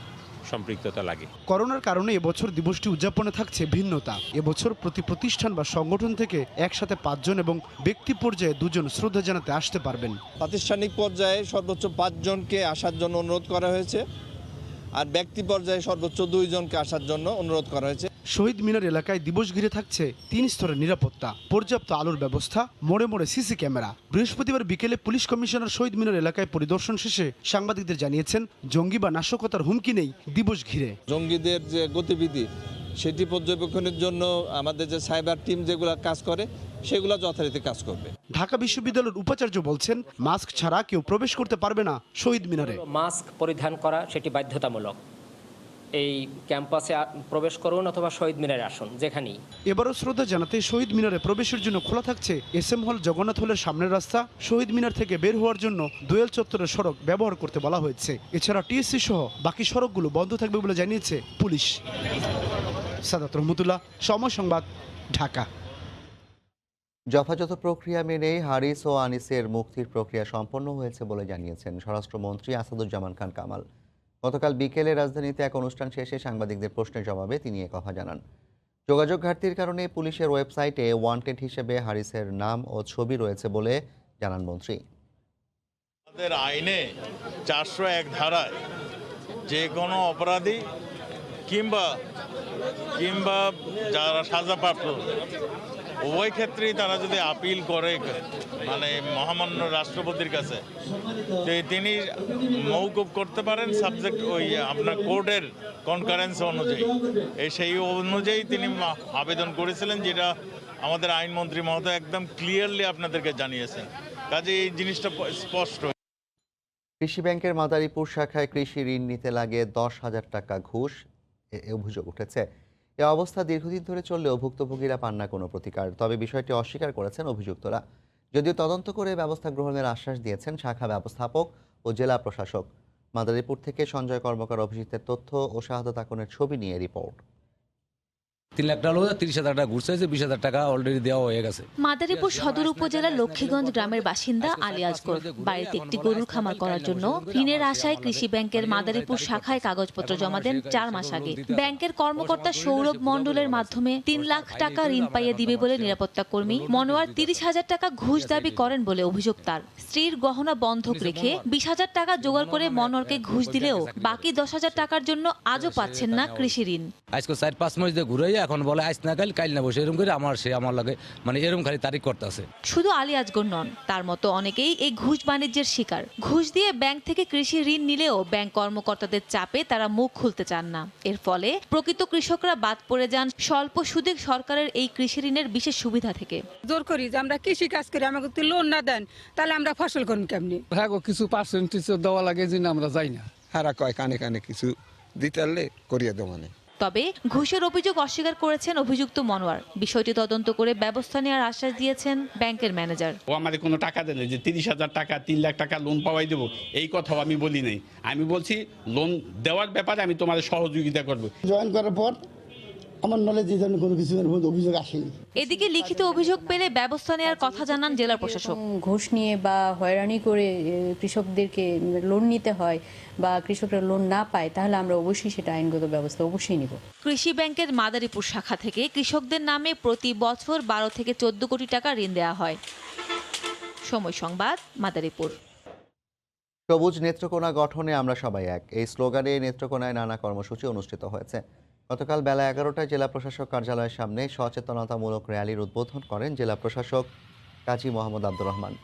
সম্পৃক্ততা লাগে। করোনার কারণে এবছর দিবসটি উদযাপনে থাকছে ভিন্নতা। এবছর প্রতি প্রতিষ্ঠান বা সংগঠন থেকে একসাথে 5 জন এবং ব্যক্তি পর্যায়ে 2 জন শ্রদ্ধা জানাতে আসতে পারবেন। প্রাতিষ্ঠানিক পর্যায়ে সর্বোচ্চ 5 জনকে আসার জন্য অনুরোধ করা হয়েছে, আর ব্যক্তি পর্যায়ে সর্বোচ্চ 2 জনকে আসার জন্য অনুরোধ করা হয়েছে। শহীদ মিনার এলাকায় দিবস ঘিরে থাকছে 3 স্তরের নিরাপত্তা, পর্যাপ্ত আলোর ব্যবস্থা, মোড়ে মোড়ে সিসি ক্যামেরা। বৃহস্পতিবার বিকেলে পুলিশ কমিশনার শহীদ মিনার এলাকায় পরিদর্শন শেষে সাংবাদিকদের জানিয়েছেন, জঙ্গি বা নাশকতার হুমকি নেই দিবস ঘিরে। জঙ্গিদের যে গতিবিধি সেটি পর্যবেক্ষণের জন্য আমাদের যে সাইবার টিম যেগুলো কাজ করে সেগুলো যথারীতি কাজ করবে। ঢাকা বিশ্ববিদ্যালয়ের উপাচার্য বলছেন, মাস্ক ছাড়া কেউ প্রবেশ করতে পারবে না শহীদ মিনারে। মাস্ক পরিধান করা সেটি বাধ্যতামূলক, এই ক্যাম্পাসে প্রবেশ করুন অথবা শহীদ মিনারে আসুন, যেখানেই। এবারও শ্রদ্ধা জানাতে শহীদ মিনারে প্রবেশের জন্য খোলা থাকছে SM হল, জগন্নাথ হলের সামনের রাস্তা। শহীদ মিনার থেকে বের হওয়ার জন্য দোয়েল চত্বরের সড়ক ব্যবহার করতে বলা হয়েছে। এছাড়া TSC সহ বাকি সড়কগুলো বন্ধ থাকবে বলে জানিয়েছে পুলিশ। সাদাত রহমতুল্লাহ, সময় সংবাদ, ঢাকা। যথাযথ প্রক্রিয়া মেনেই হারিস ও আনিসের মুক্তির প্রক্রিয়া সম্পন্ন হয়েছে বলে জানিয়েছেন স্বরাষ্ট্রমন্ত্রী আসাদুজ্জামান খান কামাল। গতকাল বিকেলে রাজধানীতে এক অনুষ্ঠান শেষে সাংবাদিকদের প্রশ্নের জবাবে তিনি একথা জানান। যোগাযোগ ঘাটতির কারণে পুলিশের ওয়েবসাইটে ওয়ান্টেড হিসেবে হারিসের নাম ও ছবি রয়েছে বলে জানান মন্ত্রী। আমাদের আইনে 401 ধারায় যে কোনো অপরাধী কিংবা যারা সাজাপ্রাপ্ত উভয় ক্ষেত্রেই তারা যদি আপিল করে মানে মহামান্য রাষ্ট্রপতির কাছে, তিনি মওকুফ করতে পারেন সাবজেক্ট ওই আপনার কোর্টের কনকারেন্স অনুযায়ী। সেই অনুযায়ী তিনি আবেদন করেছিলেন, যেটা আমাদের আইনমন্ত্রী মহোদয় একদম ক্লিয়ারলি আপনাদেরকে জানিয়েছেন। কাজে এই জিনিসটা স্পষ্ট। কৃষি ব্যাংকের মাদারীপুর শাখায় কৃষি ঋণ নিতে লাগে 10,000 টাকা ঘুষ, অভিযোগ উঠেছে। এ অবস্থা দীর্ঘদিন ধরে চললেও ভুক্তভোগীরা পান না কোনো প্রতিকার। তবে বিষয়টি অস্বীকার করেছেন অভিযুক্তরা। যদিও তদন্ত করে ব্যবস্থা গ্রহণের আশ্বাস দিয়েছেন শাখা ব্যবস্থাপক ও জেলা প্রশাসক। মাদারীপুর থেকে সঞ্জয় কর্মকার অভিজিতের তথ্য ও শাহাদাত আকনের ছবি নিয়ে রিপোর্ট। 3 লাখ টাকা 30,000 টাকা ঘুষ চাইছে, 20,000 টাকা অলরেডি দেওয়া হয়ে গেছে। মাদারীপুর সদর উপজেলার লক্ষ্মীগঞ্জ গ্রামের বাসিন্দা আলী আজগর বাড়িতে একটি গরুর খামার করার জন্য ঋণের আশায় কৃষি ব্যাংকের মাদারীপুর শাখায় কাগজপত্র জমা দেন 4 মাস আগে। ব্যাংকের কর্মকর্তা সৌরভ মণ্ডলের মাধ্যমে 3 লাখ টাকা ঋণ পাইয়ে দিবে বলে নিরাপত্তা কর্মী মনোয়ার 30,000 টাকা ঘুষ দাবি করেন বলে অভিযোগ তার। স্ত্রীর গহনা বন্ধক রেখে 20,000 টাকা জোগাড় করে মনোয়ারকে ঘুষ দিলেও বাকি 10,000 টাকার জন্য আজও পাচ্ছেন না কৃষি ঋণ। আজকে 4-5 মাস দিয়ে ঘুরে এখন বলে আজ না কাল না বসে এরকম করে আমার লাগে মানে এরকম খালি তারিখ করতেছে। শুধু আলী আজগর নন, তার মতো অনেকেই এই ঘুষ বাণিজ্যের শিকার। ঘুষ দিয়ে ব্যাংক থেকে কৃষি ঋণ নিলেও ব্যাংক কর্মকর্তাদের চাপে তারা মুখ খুলতে চান না। এর ফলে প্রকৃত কৃষকরা বাদ পড়ে যান স্বল্প সুদে সরকারের এই কৃষি ঋণের বিশেষ সুবিধা থেকে। জোর করি যে আমরা কৃষি কাজ করি, আমাকে যদি লোন না দেন তাহলে আমরা ফসল করুন কেমনি? হ্যাঁ, কিছু পার্সেন্টেজ দেওয়া লাগে যে আমরা যাই না। হ্যাঁ, কয় কানে কানে কিছু দিতে পারলে করিয়ে দেবো মানে। তবে ঘুষের অভিযোগ অস্বীকার করেছেন অভিযুক্ত মনোয়ার। বিষয়টি তদন্ত করে ব্যবস্থা নেওয়ার আশ্বাস দিয়েছেন ব্যাংকের ম্যানেজার। ও আমাদের কোনো টাকা দেয় না যে 30,000 টাকা 3 লাখ টাকা লোন পাওয়াই দেবো, এই কথাও আমি বলি নাই। আমি বলছি লোন দেওয়ার ব্যাপারে আমি তোমাদের সহযোগিতা করবো। জয়েন করার পর আমার নলেজে যেন কোনো কিছু অভিযোগ আসেনি। এদিকে লিখিত অভিযোগ পেলে ব্যবস্থা নেওয়ার কথা জানান জেলা প্রশাসক। ঘুষ নিয়ে বা হয়রানি করে কৃষকদেরকে লোন নিতে হয় বা কৃষকরা লোন না পায়, তাহলে আমরা অবশ্যই সেটা আইনগত ব্যবস্থা অবশ্যই নিব। কৃষি ব্যাংকের মাদারীপুর শাখা থেকে কৃষকদের নামে প্রতি বছর 12 থেকে 14 কোটি টাকা ঋণ দেওয়া হয়। সময় সংবাদ, মাদারীপুর। সবুজ নেত্রকোনা গঠনে আমরা সবাই এক, এই স্লোগানে নেত্রকোনায় নানা কর্মসূচি অনুষ্ঠিত হয়েছে। গতকাল বেলা 11টায় জেলা প্রশাসক কার্যালয়ের সামনে সচেতনতামূলক র্যালির উদ্বোধন করেন জেলা প্রশাসক কাজী মোহাম্মদ আব্দুর রহমান।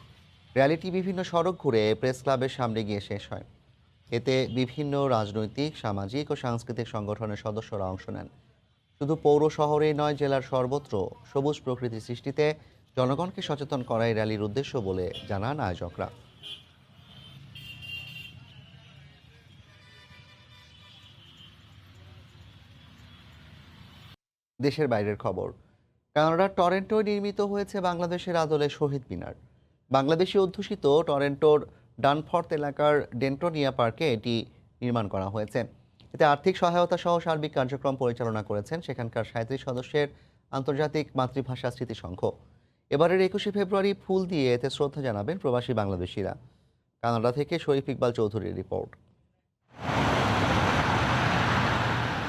র্যালিটি বিভিন্ন সড়ক ঘুরে প্রেস ক্লাবের সামনে গিয়ে শেষ হয়। এতে বিভিন্ন রাজনৈতিক, সামাজিক ও সাংস্কৃতিক সংগঠনের সদস্যরা অংশ নেন। শুধু পৌর শহরেই নয়, জেলার সর্বত্র সবুজ প্রকৃতি সৃষ্টিতে জনগণকে সচেতন করাই র্যালির উদ্দেশ্য বলে জানান আয়োজকরা। দেশের বাইরের খবর। কানাডার টরেন্টোয় নির্মিত হয়েছে বাংলাদেশের আদলে শহীদ মিনার। বাংলাদেশি অধ্যুষিত টরেন্টোর ডানফর্থ এলাকার ডেন্টোনিয়া পার্কে এটি নির্মাণ করা হয়েছে। এতে আর্থিক সহায়তা সহ সার্বিক কার্যক্রম পরিচালনা করেছেন সেখানকার 37 সদস্যের আন্তর্জাতিক মাতৃভাষা স্মৃতিসংঘ। এবারের 21শে ফেব্রুয়ারি ফুল দিয়ে এতে শ্রদ্ধা জানাবেন প্রবাসী বাংলাদেশিরা। কানাডা থেকে শরীফ ইকবাল চৌধুরীর রিপোর্ট।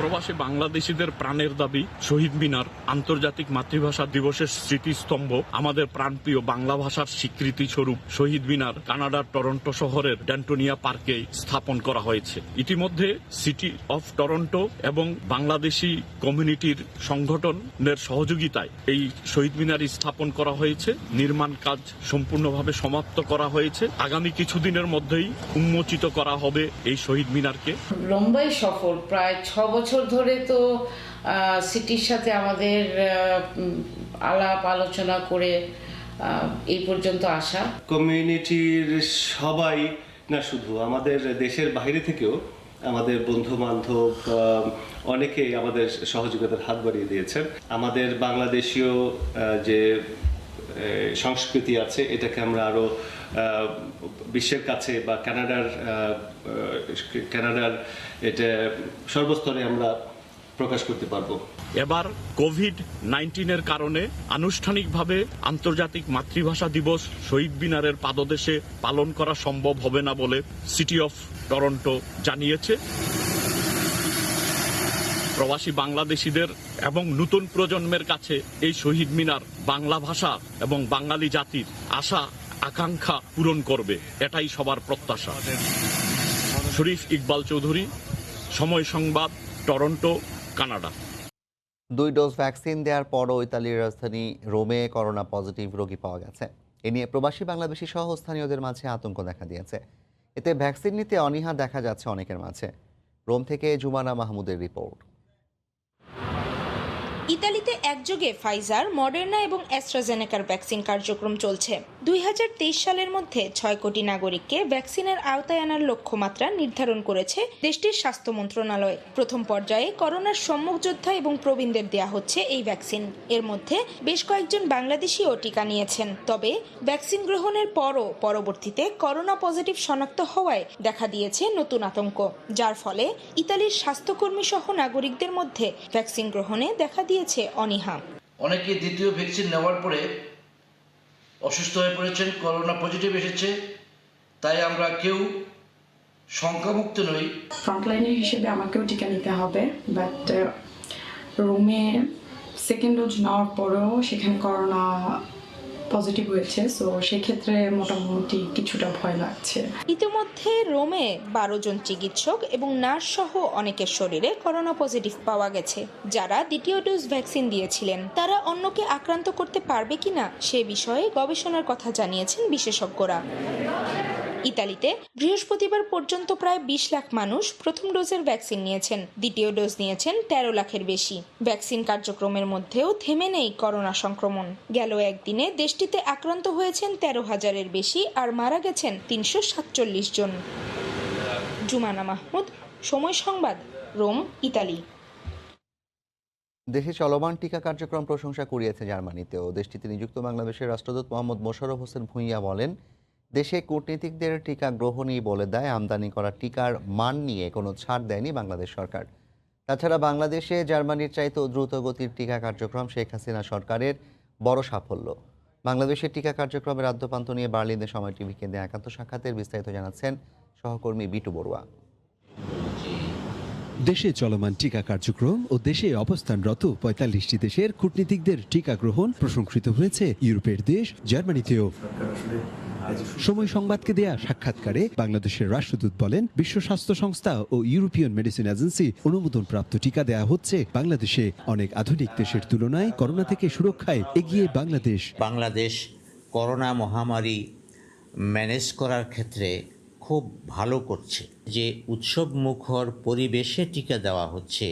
প্রবাসী বাংলাদেশিদের প্রাণের দাবি শহীদ মিনার, আন্তর্জাতিক মাতৃভাষা দিবসের স্মৃতিস্তম্ভ, আমাদের প্রাণপ্রিয় বাংলা ভাষার স্বীকৃতি স্বরূপ শহীদ মিনার কানাডার টরন্টো শহরের ডেন্টোনিয়া পার্কে স্থাপন করা হয়েছে। ইতিমধ্যে সিটি অফ টরন্টো এবং বাংলাদেশি কমিউনিটির সংগঠনের সহযোগিতায় এই শহীদ মিনার স্থাপন করা হয়েছে। নির্মাণ কাজ সম্পূর্ণভাবে সমাপ্ত করা হয়েছে। আগামী কিছুদিনের মধ্যেই উন্মোচিত করা হবে এই শহীদ মিনারকে। লম্বাই সফর, প্রায় 6 বছর ধরে তো সিটির সাথে আমাদের আলাপ আলোচনা করে এই পর্যন্ত আসা। কমিউনিটির সবাই না, শুধু আমাদের দেশের বাইরে থেকেও আমাদের বন্ধু বান্ধব অনেকেই আমাদের সহযোগিতার হাত বাড়িয়ে দিয়েছেন। আমাদের বাংলাদেশীয় যে সংস্কৃতি আছে এটাকে আমরা আরো বিশ্বের কাছে বা কানাডার এটা সর্বস্তরে আমরা প্রকাশ করতে পারবো। এবার কোভিড-19 কারণে আনুষ্ঠানিকভাবে আন্তর্জাতিক মাতৃভাষা দিবস শহীদ মিনারের পাদদেশে পালন করা সম্ভব হবে না বলে সিটি অফ টরন্টো জানিয়েছে। প্রবাসী বাংলাদেশিদের এবং নতুন প্রজন্মের কাছে এই শহীদ মিনার বাংলা ভাষা এবং বাঙালি জাতির আশা আকাঙ্ক্ষা পূরণ করবে, এটাই সবার প্রত্যাশা। শরীফ ইকবাল চৌধুরী, সময় সংবাদ, টরন্টো, কানাডা। 2 ডোজ ভ্যাকসিন দেওয়ার পরও ইতালির রাজধানী রোমে করোনা পজিটিভ রোগী পাওয়া গেছে। এ নিয়ে প্রবাসী বাংলাদেশি সহ স্থানীয়দের মাঝে আতঙ্ক দেখা দিয়েছে। এতে ভ্যাকসিন নিতে অনীহা দেখা যাচ্ছে অনেকের মাঝে। রোম থেকে জুমানা মাহমুদের রিপোর্ট। ইতালিতে একযোগে ফাইজার, মডার্না এবং অ্যাস্ট্রাজেনেকার ভ্যাকসিন কার্যক্রম চলছে। 2023 সালের মধ্যে 6 কোটি নাগরিককে ভ্যাকসিনের আওতায় আনার লক্ষ্যমাত্রা নির্ধারণ করেছে দেশটির স্বাস্থ্য মন্ত্রণালয়। প্রথম পর্যায়ে করোনার সম্মুখ যোদ্ধা এবং প্রবীণদের দেয়া হচ্ছে এই ভ্যাকসিন। এর মধ্যে বেশ কয়েকজন বাংলাদেশিও টিকা নিয়েছেন। তবে ভ্যাকসিন গ্রহণের পরও পরবর্তীতে করোনা পজিটিভ শনাক্ত হওয়ায় দেখা দিয়েছে নতুন আতঙ্ক, যার ফলে ইতালির স্বাস্থ্যকর্মী সহ নাগরিকদের মধ্যে ভ্যাকসিন গ্রহণে দেখা দিয়েছে অনীহা। অনেকে দ্বিতীয় ভ্যাকসিন নেওয়ার পরে অসুস্থ হয়ে পড়েছেন, করোনা পজিটিভ এসেছে, তাই আমরা কেউ শঙ্কামুক্ত নই। ফ্রন্টলাইনের হিসেবে আমাকেও টিকা নিতে হবে, বাট রোমে সেকেন্ড ডোজ নেওয়ার পরেও সেখানে করোনা পজিটিভ হয়েছে, সো সেক্ষেত্রে মোটামুটি কিছুটা ভয় লাগছে। ইতিমধ্যে রোমে 12 জন চিকিৎসক এবং নার্স সহ অনেকের শরীরে করোনা পজিটিভ পাওয়া গেছে। যারা দ্বিতীয় ডোজ ভ্যাকসিন দিয়েছিলেন তারা অন্যকে আক্রান্ত করতে পারবে কিনা সে বিষয়ে গবেষণার কথা জানিয়েছেন বিশেষজ্ঞরা। ইতালিতে বৃহস্পতিবার পর্যন্ত প্রায় 20 লাখ মানুষ প্রথম ডোজের ভ্যাকসিন নিয়েছেন, দ্বিতীয় ডোজ নিয়েছেন 13 লাখের বেশি। ভ্যাকসিন কার্যক্রমের মধ্যেও থেমে নেই করোনা সংক্রমণ। গেল একদিনে দেশটিতে আক্রান্ত হয়েছেন 13,000-এর বেশি আর মারা গেছেন 347 জন। জুমানা মাহমুদ, সময় সংবাদ, রোম, ইতালি। দেশে চলমান টিকা কার্যক্রম প্রশংসা কুড়িয়েছে জার্মানিতেও। দেশটিতে নিযুক্ত বাংলাদেশের রাষ্ট্রদূত মোহাম্মদ মোশাররফ হোসেন ভূঁইয়া বলেন, দেশে কূটনীতিকদের টিকা গ্রহণই বলে দেয় আমদানি করা টিকার মান নিয়ে কোনো ছাড় দেয়নি বাংলাদেশ সরকার। তাছাড়া বাংলাদেশে জার্মানির চাইতেও দ্রুত গতির টিকা কার্যক্রম শেখ হাসিনা সরকারের বড় সাফল্য। বাংলাদেশের টিকা কার্যক্রমের আদ্যপান্ত নিয়ে বার্লিনে সময় টিভিকে দেয়া একান্ত সাক্ষাতের বিস্তারিত জানাচ্ছেন সহকর্মী বিটু বড়ুয়া। দেশে চলমান টিকা কার্যক্রম ও দেশে অবস্থানরত ৪৫টি দেশের কূটনীতিকদের টিকা গ্রহণ প্রশংসিত হয়েছে ইউরোপের দেশ জার্মানিতেও। সময় সংবাদকে দেয়া সাক্ষাৎকারে বাংলাদেশের রাষ্ট্রদূত বলেন, বিশ্ব স্বাস্থ্য সংস্থা ও ইউরোপিয়ান মেডিসিন এজেন্সি অনুমোদনপ্রাপ্ত টিকা দেয়া হচ্ছে বাংলাদেশে। অনেক আধুনিক দেশের তুলনায় করোনা থেকে সুরক্ষায় এগিয়ে বাংলাদেশ। বাংলাদেশ করোনা মহামারী ম্যানেজ করার ক্ষেত্রে খুব ভালো করছে। যে উৎসব মুখর পরিবেশে টিকা দেওয়া হচ্ছে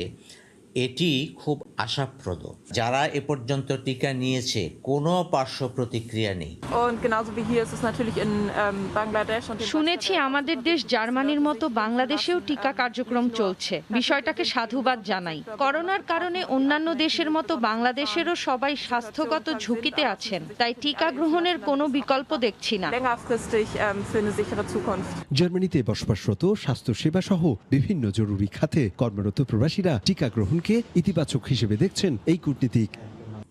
এটি খুব আশাপ্রদ। যারা এ পর্যন্ত টিকা নিয়েছে কোনো পার্শ্ব প্রতিক্রিয়া নেই। শুনেছি আমাদের দেশ জার্মানির মতো বাংলাদেশেও টিকা কার্যক্রম চলছে, বিষয়টাকে সাধুবাদ জানাই। করোনার কারণে অন্যান্য দেশের মতো বাংলাদেশেরও সবাই স্বাস্থ্যগত ঝুঁকিতে আছেন, তাই টিকা গ্রহণের কোনো বিকল্প দেখছি না। জার্মানিতে বসবাসরত স্বাস্থ্যসেবা সহ বিভিন্ন জরুরি খাতে কর্মরত প্রবাসীরা টিকা গ্রহণ ইতিবাচক হিসেবে দেখছেন এই কূটনীতিক।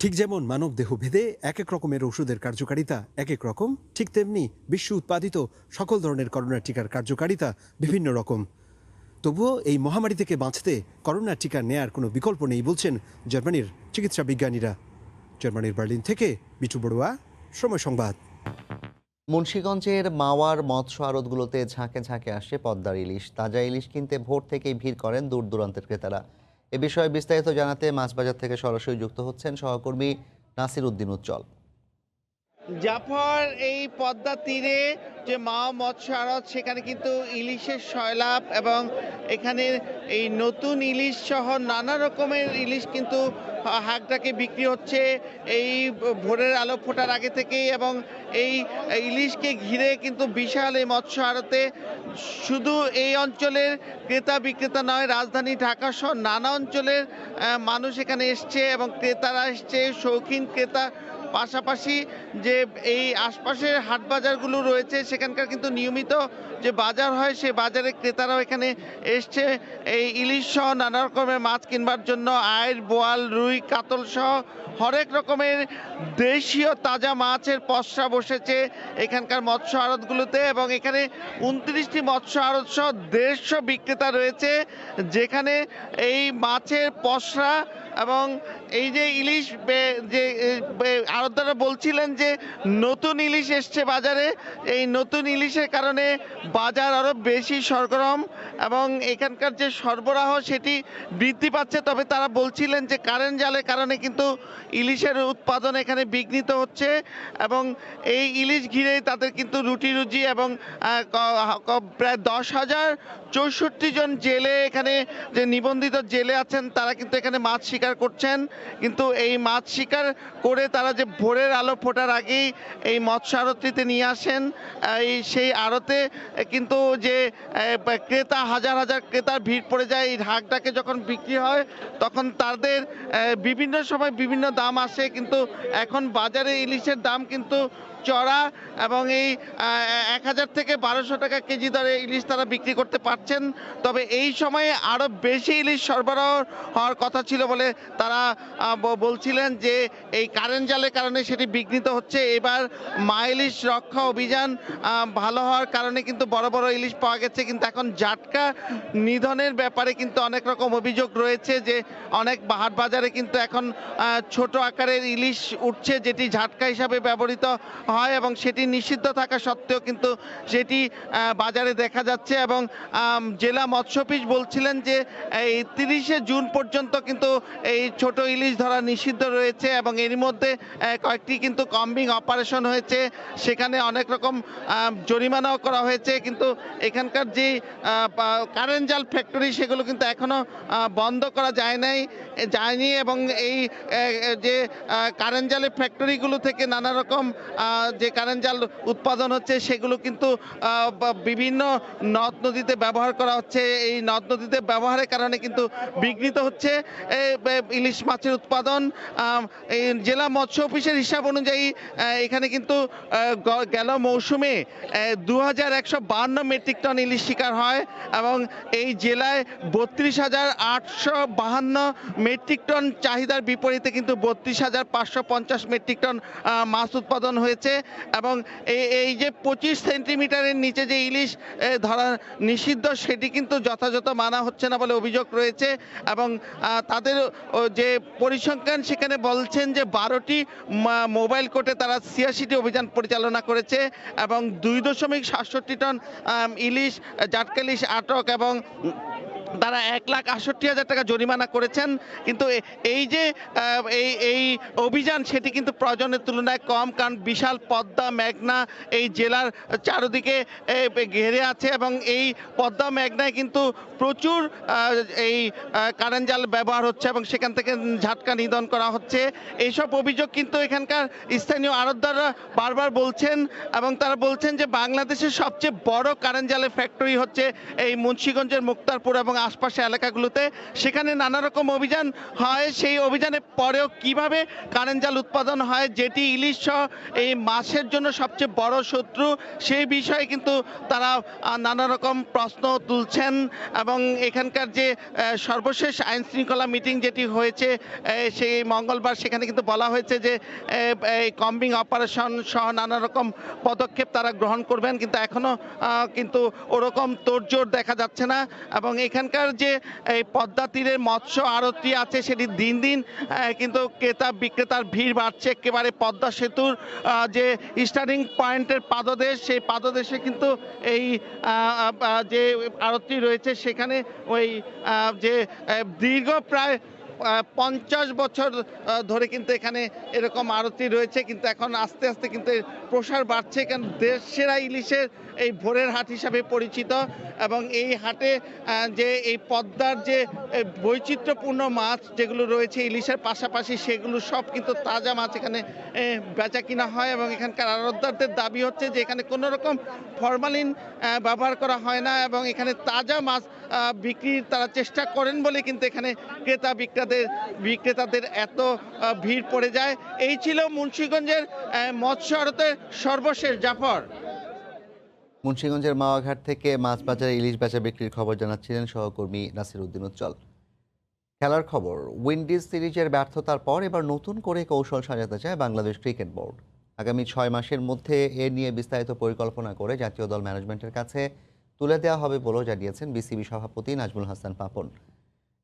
ঠিক যেমন মানব দেহ ভেদে এক এক রকমের ওষুধের কার্যকারিতা এক এক রকম, ঠিক তেমনি বিশ্ব উৎপাদিত সকল ধরনের করোনা টিকার কার্যকারিতা বিভিন্ন রকম। তবুও এই মহামারী থেকে বাঁচতে করোনা টিকা নেয়ার কোনো বিকল্প নেই বলছেন জার্মানির চিকিৎসা বিজ্ঞানীরা। জার্মানির বার্লিন থেকে বিটু বড়ুয়া, সময় সংবাদ। মুন্সিগঞ্জের মাওয়ার মৎস্য আড়তগুলোতে ঝাঁকে ঝাঁকে আসছে পদ্মার ইলিশ। তাজা ইলিশ কিনতে ভোর থেকেই ভিড় করেন দূর দূরান্তের ক্রেতারা। এ বিষয়ে বিস্তারিত জানাতে মাছবাজার থেকে সরাসরি যুক্ত হচ্ছেন সহকর্মী নাসির উদ্দিন উজ্জ্বল। জাফর, এই পদ্মা তীরে যে মাওয়া মৎস্য আড়ত সেখানে কিন্তু ইলিশের সয়লাভ এবং এখানে এই নতুন ইলিশ সহ নানা রকমের ইলিশ কিন্তু হাঁকডাকে বিক্রি হচ্ছে এই ভোরের আলো ফোটার আগে থেকেই। এবং এই ইলিশকে ঘিরে কিন্তু বিশাল এই মৎস্য আড়তে শুধু এই অঞ্চলের ক্রেতা বিক্রেতা নয়, রাজধানী ঢাকা সহ নানা অঞ্চলের মানুষ এখানে এসছে এবং ক্রেতারা এসছে, শৌখিন ক্রেতা। পাশাপাশি যে এই আশপাশের হাট বাজারগুলো রয়েছে সেখানকার কিন্তু নিয়মিত যে বাজার হয় সেই বাজারে ক্রেতারাও এখানে এসছে এই ইলিশ সহ নানা রকমের মাছ কিনবার জন্য। আইড়, বোয়াল, রুই, কাতল সহ হরেক রকমের দেশীয় তাজা মাছের পসরা বসেছে এখানকার মৎস্য আড়তগুলোতে এবং এখানে 29টি মৎস্য আড়ত সহ 150 বিক্রেতা রয়েছে যেখানে এই মাছের পসরা এবং এই যে ইলিশ যে আড়তদাররা বলছিলেন যে নতুন ইলিশ এসছে বাজারে, এই নতুন ইলিশের কারণে বাজার আরও বেশি সরগরম এবং এখানকার যে সরবরাহ সেটি বৃদ্ধি পাচ্ছে। তবে তারা বলছিলেন যে কারেন্ট জালের কারণে কিন্তু ইলিশের উৎপাদন এখানে বিঘ্নিত হচ্ছে এবং এই ইলিশ ঘিরেই তাদের কিন্তু রুটি রুজি এবং প্রায় 10,064 জন জেলে এখানে যে নিবন্ধিত জেলে আছেন তারা কিন্তু এখানে মাছ শিকার করছেন। কিন্তু এই মাছ শিকার করে তারা যে ভোরের আলো ফোটার আগেই এই মৎস্য আড়তটিতে নিয়ে আসেন, সেই আড়তে কিন্তু যে ক্রেতা হাজার হাজার ক্রেতার ভিড় পড়ে যায়। এই ঢাকঢাকে যখন বিক্রি হয় তখন তাদের বিভিন্ন সময় বিভিন্ন দাম আসে, কিন্তু এখন বাজারে ইলিশের দাম কিন্তু চড়া এবং এই 1000 থেকে 1200 টাকা কেজি দরে ইলিশ তারা বিক্রি করতে পারছেন। তবে এই সময়ে আরও বেশি ইলিশ সরবরাহ হওয়ার কথা ছিল বলে তারা বলছিলেন যে এই কারেন্ট জালের কারণে সেটি বিঘ্নিত হচ্ছে। এবার মা ইলিশ রক্ষা অভিযান ভালো হওয়ার কারণে কিন্তু বড় বড় ইলিশ পাওয়া গেছে, কিন্তু এখন জাটকা নিধনের ব্যাপারে কিন্তু অনেক রকম অভিযোগ রয়েছে যে অনেক হাট বাজারে কিন্তু এখন ছোট আকারের ইলিশ উঠছে যেটি ঝাটকা হিসাবে ব্যবহৃত হয় এবং সেটি নিষিদ্ধ থাকা সত্ত্বেও কিন্তু সেটি বাজারে দেখা যাচ্ছে এবং জেলা মৎস্য অফিস বলছিলেন যে এই 30শে জুন পর্যন্ত কিন্তু এই ছোট ইলিশ ধরা নিষিদ্ধ রয়েছে এবং এর মধ্যে কয়েকটি কিন্তু কম্বিং অপারেশন হয়েছে, সেখানে অনেক রকম জরিমানাও করা হয়েছে। কিন্তু এখানকার যে কারেন্ট জাল ফ্যাক্টরি সেগুলো কিন্তু এখনো বন্ধ করা যায়নি এবং এই যে কারেন্ট জালের ফ্যাক্টরিগুলো থেকে নানা রকম যে কারেন্ট জাল উৎপাদন হচ্ছে সেগুলো কিন্তু বিভিন্ন নদ নদীতে ব্যবহার করা হচ্ছে। এই নদ নদীতে ব্যবহারের কারণে কিন্তু বিঘ্নিত হচ্ছে ইলিশ মাছের উৎপাদন। এই জেলা মৎস্য অফিসের হিসাব অনুযায়ী এখানে কিন্তু গেল মৌসুমে 2152 মেট্রিক টন ইলিশ শিকার হয় এবং এই জেলায় 32,852 মেট্রিক টন চাহিদার বিপরীতে কিন্তু 32,550 মেট্রিক টন মাছ উৎপাদন হয়েছে এবং এই যে 25 সেন্টিমিটারের নিচে যে ইলিশ ধরা নিষিদ্ধ সেটি কিন্তু যথাযথ মানা হচ্ছে না বলে অভিযোগ রয়েছে এবং তাদের যে পরিসংখ্যান সেখানে বলছেন যে 12টি মোবাইল কোর্টে তারা 86টি অভিযান পরিচালনা করেছে এবং 2.67 টন ইলিশ জাটকা ইলিশ আটক এবং তারা 1,68,000 টাকা জরিমানা করেছেন। কিন্তু এই যে এই অভিযান সেটি কিন্তু প্রয়োজনের তুলনায় কম, কারণ বিশাল পদ্মা মেঘনা এই জেলার চারদিকে ঘেরে আছে এবং এই পদ্মা মেঘনায় কিন্তু প্রচুর এই কারেন্ট জাল ব্যবহার হচ্ছে এবং সেখান থেকে ঝাটকা নিধন করা হচ্ছে। এইসব অভিযোগ কিন্তু এখানকার স্থানীয় আড়তদাররা বারবার বলছেন এবং তারা বলছেন যে বাংলাদেশের সবচেয়ে বড় কারেন্ট জালের ফ্যাক্টরি হচ্ছে এই মুন্সিগঞ্জের মুক্তারপুর এবং আশপাশে এলাকাগুলোতে, সেখানে নানা রকম অভিযান হয়। সেই অভিযানের পরেও কিভাবে কারেন্ট জাল উৎপাদন হয় যেটি ইলিশ সহ এই মাছের জন্য সবচেয়ে বড় শত্রু, সেই বিষয়ে কিন্তু তারা নানা রকম প্রশ্ন তুলছেন এবং এখানকার যে সর্বশেষ আইন শৃঙ্খলা মিটিং যেটি হয়েছে সেই মঙ্গলবার, সেখানে কিন্তু বলা হয়েছে যে এই কম্বিং অপারেশন সহ নানা রকম পদক্ষেপ তারা গ্রহণ করবেন, কিন্তু এখনো কিন্তু ওরকম তোড়জোড় দেখা যাচ্ছে না এবং এখানকার যে এই পদ্মা তীরের মৎস্য আড়তটি আছে সেটি দিন দিন কিন্তু ক্রেতা বিক্রেতার ভিড় বাড়ছে। একেবারে পদ্মা সেতুর যে স্টার্টিং পয়েন্টের পাদদেশ, সেই পাদদেশে কিন্তু এই যে আড়তটি রয়েছে সেখানে ওই যে দীর্ঘ প্রায় 50 বছর ধরে কিন্তু এখানে এরকম আড়তটি রয়েছে, কিন্তু এখন আস্তে আস্তে কিন্তু এর প্রসার বাড়ছে, কারণ দেশ সেরা ইলিশের এই ভোরের হাট হিসাবে পরিচিত। এবং এই হাটে যে এই পদ্মার যে বৈচিত্র্যপূর্ণ মাছ যেগুলো রয়েছে ইলিশের পাশাপাশি, সেগুলো সব কিন্তু তাজা মাছ এখানে বেচা কিনা হয়। এবং এখানকার আড়তদারদের দাবি হচ্ছে যে এখানে কোনো রকম ফরমালিন ব্যবহার করা হয় না, এবং এখানে তাজা মাছ বিক্রির তারা চেষ্টা করেন বলে কিন্তু এখানে বিক্রেতাদের এত ভিড় পড়ে যায়। এই ছিল মুন্সিগঞ্জের মৎস্য আড়তের সর্বশেষ। জাফর। মুন্সিগঞ্জের মাওয়াঘাট থেকে মাছ বাজারে ইলিশ বেচা বিক্রির খবর জানাচ্ছিলেন সহকর্মী নাসির উদ্দিন উজ্জ্বল। খেলার খবর, উইন্ডিজ সিরিজের ব্যর্থতার পর এবার নতুন করে কৌশল সাজাতে চায় বাংলাদেশ ক্রিকেট বোর্ড। আগামী 6 মাসের মধ্যে এ নিয়ে বিস্তারিত পরিকল্পনা করে জাতীয় দল ম্যানেজমেন্টের কাছে তুলে দেওয়া হবে বলেও জানিয়েছেন বিসিবি সভাপতি নাজমুল হাসান পাপন।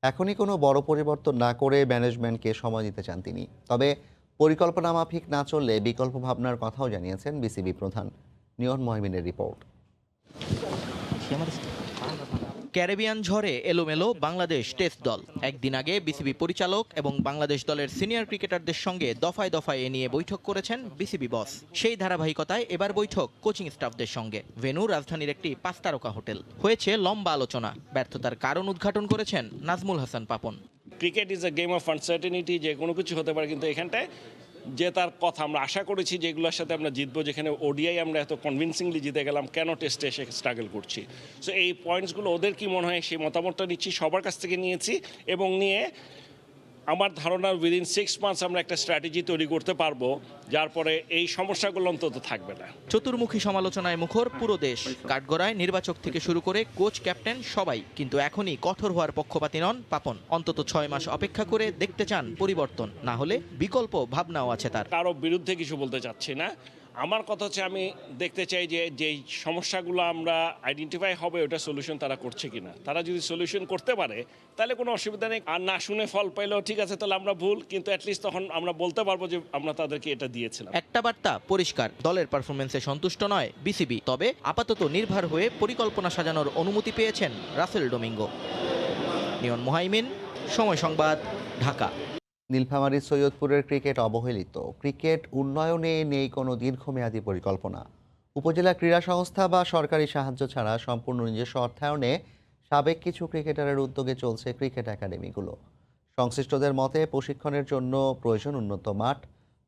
এখনই কোনো বড় পরিবর্তন না করে ম্যানেজমেন্টকে সময় দিতে চান তিনি। তবে পরিকল্পনা মাফিক না চললে বিকল্প ভাবনার কথাও জানিয়েছেন বিসিবি প্রধান। নিয়ন মহিমিনের রিপোর্ট। ক্যারিবিয়ান ঝড়ে এলোমেলো বাংলাদেশ টেস্ট দল। একদিন আগে বিসিবি পরিচালক এবং বাংলাদেশ দলের সিনিয়র ক্রিকেটারদের সঙ্গে দফায় দফায় এ নিয়ে বৈঠক করেছেন বিসিবি বস। সেই ধারাবাহিকতায় এবার বৈঠক কোচিং স্টাফদের সঙ্গে। ভেন্যু রাজধানীর একটি 5 তারকা হোটেল। হয়েছে লম্বা আলোচনা। ব্যর্থতার কারণ উদ্ঘাটন করেছেন Nazmul Hasan Papon. Cricket is a game of uncertainty, যে কোনো কিছু হতে পারে, কিন্তু এখানটায় যে তার কথা আমরা আশা করেছি যেগুলোর সাথে আমরা জিতবো, যেখানে ওডিআই আমরা এত কনভিনসিংলি জিতে গেলাম, কেন টেস্টে এসে স্ট্রাগল করছি। সো এই পয়েন্টসগুলো ওদের কি মনে হয় সেই মতামতটা নিচ্ছি, সবার কাছ থেকে নিয়েছি, এবং নিয়ে আমার ধারণা উইদিন 6 মান্থস আমরা একটা স্ট্র্যাটেজি তৈরি করতে পারবো, যার পরে এই সমস্যাগুলো অন্তত থাকবে না। চতুর্মুখী সমালোচনায় মুখর পুরো দেশ। কাঠগড়ায় নির্বাচক থেকে শুরু করে কোচ, ক্যাপ্টেন সবাই। কিন্তু এখনই কঠোর হওয়ার পক্ষপাতী নন পাপন। অন্তত 6 মাস অপেক্ষা করে দেখতে চান পরিবর্তন, না হলে বিকল্প ভাবনাও আছে তার। কারো বিরুদ্ধে কিছু বলতে চাচ্ছি না, আমার কথা হচ্ছে আমি দেখতে চাই যে যেই সমস্যাগুলো আমরা আইডেন্টিফাই হবে ওটা সলিউশন তারা করছে কিনা। তারা যদি সলিউশন করতে পারে তাহলে কোনো অসুবিধা নেই, আর না শুনে ফল পাইলেও ঠিক আছে, তাহলে আমরা ভুল, কিন্তু অ্যাটলিস্ট তখন আমরা বলতে পারবো যে আমরা তাদেরকে এটা দিয়েছিলাম। একটা বার্তা পরিষ্কার, দলের পারফরমেন্সে সন্তুষ্ট নয় বিসিবি। তবে আপাতত নির্ভর হয়ে পরিকল্পনা সাজানোর অনুমতি পেয়েছেন রাসেল ডোমিঙ্গো। নিয়ন মোহাইমিন, সময় সংবাদ, ঢাকা। নীলফামারী সৈয়দপুরের ক্রিকেট অবহেলিত। ক্রিকেট উন্নয়নে নেই কোনো দীর্ঘমেয়াদী পরিকল্পনা। উপজেলা ক্রীড়া সংস্থা বা সরকারি সাহায্য ছাড়া সম্পূর্ণ নিজস্ব অর্থায়নে সাবেক কিছু ক্রিকেটারের উদ্যোগে চলছে ক্রিকেট একাডেমিগুলো। সংশ্লিষ্টদের মতে প্রশিক্ষণের জন্য প্রয়োজন উন্নত মাঠ,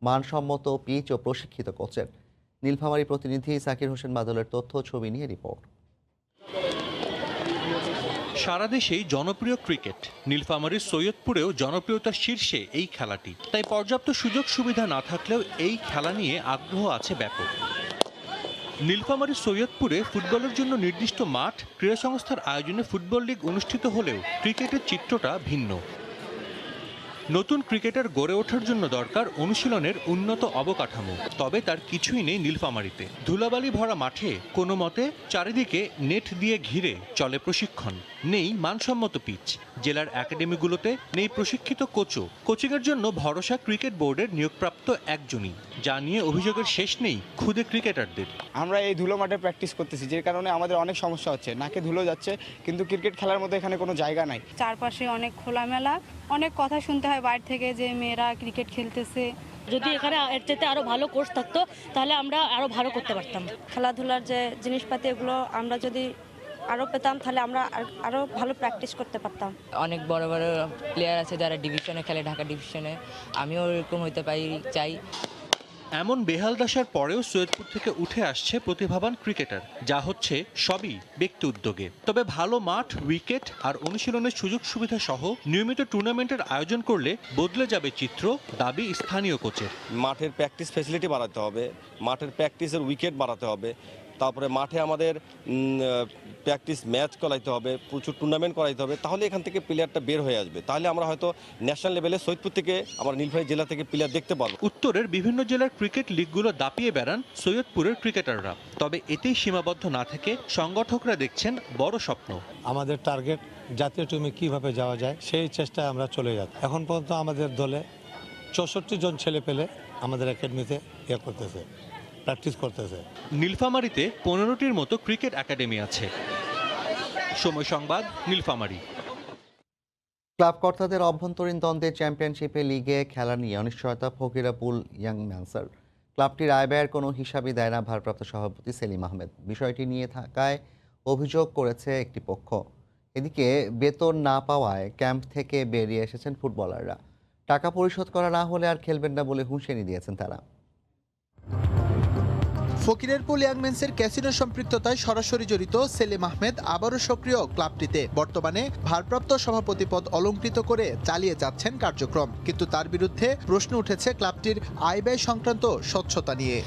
মানসম্মত পিচ ও প্রশিক্ষিত কোচের। নীলফামারী প্রতিনিধি সাকির হোসেন বাদলের তথ্য ছবি নিয়ে রিপোর্ট। সারা দেশেই জনপ্রিয় ক্রিকেট, নীলফামারীর সৈয়দপুরেও জনপ্রিয়তার শীর্ষে এই খেলাটি। তাই পর্যাপ্ত সুযোগ সুবিধা না থাকলেও এই খেলা নিয়ে আগ্রহ আছে ব্যাপক। নীলফামারীর সৈয়দপুরে ফুটবলের জন্য নির্দিষ্ট মাঠ, ক্রীড়া সংস্থার আয়োজনে ফুটবল লিগ অনুষ্ঠিত হলেও ক্রিকেটের চিত্রটা ভিন্ন। নতুন ক্রিকেটার গড়ে ওঠার জন্য দরকার অনুশীলনের উন্নত অবকাঠামো। তবে তার কিছুই নেই নীলফামারীতে। ধুলাবালি ভরা মাঠে কোনো মতে চারিদিকে নেট দিয়ে ঘিরে চলে প্রশিক্ষণ। নেই মানসম্মত পিচ। জেলার একাডেমিগুলোতে নেই প্রশিক্ষিত কোচও। কোচিংয়ের জন্য ভরসা ক্রিকেট বোর্ডের নিয়োগপ্রাপ্ত একজনই, যা নিয়ে অভিযোগের শেষ নেই খুদে ক্রিকেটারদের। আমরা এই ধুলো মাঠে প্র্যাকটিস করতেছি, যে কারণে আমাদের অনেক সমস্যা হচ্ছে। নাকে ধুলো যাচ্ছে, কিন্তু ক্রিকেট খেলার মধ্যে এখানে কোনো জায়গা নাই। চারপাশে অনেক খোলামেলা, অনেক কথা শুনতে হয় বাইরে থেকে যে মেয়েরা ক্রিকেট খেলতেছে। যদি এখানে এর চাইতে আরো ভালো কোর্স থাকতো তাহলে আমরা আরো ভালো করতে পারতাম। খেলাধুলার যে জিনিসপাতি এগুলো আমরা যদি আরো পেতাম তাহলে আমরা আরো ভালো প্র্যাকটিস করতে পারতাম। অনেক বড় বড় প্লেয়ার আছে যারা ডিভিশনে খেলে, ঢাকা ডিভিশনে। আমিও এরকম হইতে চাই। এমন বেহাল দশার পরেও সৈয়দপুর থেকে উঠে আসছে প্রতিভাবান ক্রিকেটার, যা হচ্ছে সবই ব্যক্তি উদ্যোগে। তবে ভালো মাঠ, উইকেট আর অনুশীলনের সুযোগ সুবিধা সহ নিয়মিত টুর্নামেন্টের আয়োজন করলে বদলে যাবে চিত্র, দাবি স্থানীয় কোচের। মাঠের প্র্যাকটিস ফ্যাসিলিটি বাড়াতে হবে, মাঠের প্র্যাকটিসের উইকেট বাড়াতে হবে, তারপরে মাঠে আমাদের প্র্যাকটিস ম্যাচ করাইতে হবে, প্রচুর টুর্নামেন্ট করাইতে হবে। তাহলে এখান থেকে প্লেয়ারটা বের হয়ে আসবে। তাহলে আমরা হয়তো ন্যাশনাল লেভেলে সৈয়দপুর থেকে আমরা নীলফামারী জেলা থেকে প্লেয়ার দেখতে পারবো। উত্তরের বিভিন্ন জেলার ক্রিকেট লিগগুলো দাপিয়ে বেড়ান সৈয়দপুরের ক্রিকেটাররা। তবে এতেই সীমাবদ্ধ না থেকে সংগঠকরা দেখছেন বড় স্বপ্ন। আমাদের টার্গেট জাতীয় টিমে কিভাবে যাওয়া যায়, সেই চেষ্টায় আমরা চলে যাচ্ছি। এখন পর্যন্ত আমাদের দলে 64 জন ছেলে পেলে আমাদের একাডেমিতে করতেছে, প্র্যাকটিস করতেছে। নীলফামারীতে 15টির মতো ক্রিকেট একাডেমি আছে। সময় সংবাদ, নীলফামারী। ক্লাব কর্তাদের অভ্যন্তরীণ দ্বন্দ্বে চ্যাম্পিয়নশিপে লিগে খেলা নিয়ে অনিশ্চয়তা ফকিরাপুল ইয়াং ম্যানসার। ক্লাবটির আয় ব্যয়ের কোনো হিসাবই দেয় না ভারপ্রাপ্ত সভাপতি সেলিম আহমেদ। বিষয়টি নিয়ে থাকায় অভিযোগ করেছে একটি পক্ষ। এদিকে বেতন না পাওয়ায় ক্যাম্প থেকে বেরিয়ে এসেছেন ফুটবলাররা। টাকা পরিশোধ করা না হলে আর খেলবেন না বলে হুঁশিয়ারি দিয়েছেন তারা। ফকিরেরপুল ইয়াংমেন্সের ক্যাসিনো সম্পৃক্ততায় সরাসরি জড়িত সেলিম আহমেদ আবারও সক্রিয় ক্লাবটিতে। বর্তমানে ভারপ্রাপ্ত সভাপতি পদ অলংকৃত করে চালিয়ে যাচ্ছেন কার্যক্রম, কিন্তু তার বিরুদ্ধে প্রশ্ন উঠেছে ক্লাবটির আয় ব্যয় সংক্রান্ত স্বচ্ছতা নিয়ে।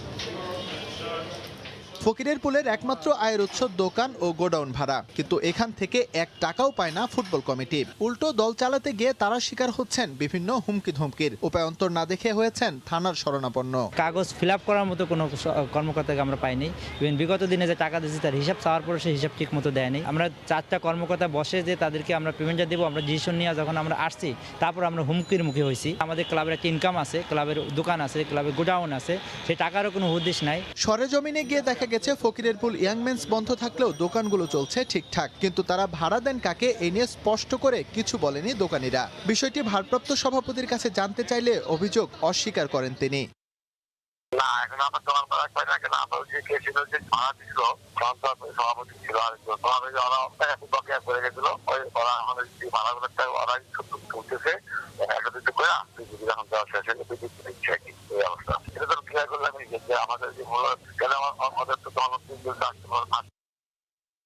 ফকিরেরপুলের একমাত্র আয়ের উৎস দোকান ও গোডাউন ভাড়া, কিন্তু এখান থেকে 1 টাকাও পায় না ফুটবল কমিটি। উল্টো দল চালাতে গিয়ে তারা শিকার হচ্ছেন বিভিন্ন হুমকি ধমকির। উপায়ন্তর না দেখে হয়েছেন থানার শরণাপন্ন। কাগজ ফিল আপ করার মতো কোনো কর্মকর্তাকে আমরা পাইনি। ইভেন বিগত দিনে যে টাকা দিয়েছি তার হিসাব চাওয়ার পরে সে হিসাব ঠিক মতো দেয়নি। আমরা 4টা কর্মকর্তা বসে যে তাদেরকে আমরা পেমেন্টটা দেবো, আমরা ডিসিশন নিয়ে যখন আমরা আসছি তারপর আমরা হুমকির মুখে হয়েছি। আমাদের ক্লাবের একটা ইনকাম আছে, ক্লাবের দোকান আছে, ক্লাবের গোডাউন আছে, সেই টাকারও কোনো উদ্দেশ্য নাই। সরেজমিনে গিয়ে দেখা গেছে ফকিরেরপুল ইয়াংমেন্স বন্ধ থাকলেও দোকানগুলো চলছে ঠিকঠাক, কিন্তু তারা ভাড়া দেন কাকে এ নিয়ে স্পষ্ট করে কিছু বলেনি দোকানিরা। বিষয়টি ভারপ্রাপ্ত সভাপতির কাছে জানতে চাইলে অভিযোগ অস্বীকার করেন তিনি। না, এখন আমার দোকান করা হয় না, কেন আমরা যে কেছিল যে ভাড়া দিছিল সভাপতি ছিল আরেকজন, ওরা একটু বকেয়া করে গেছিল, ওরা আমাদের যে ভাড়াগুলো ওরা তুলতেছে একত্রিত করে আসতে যদি এখন দেওয়া শেষ হলে দিচ্ছে কি এই অবস্থা। এটা তো ক্লিয়ার করলাম যে আমাদের যে মূল কেন আমাদের তো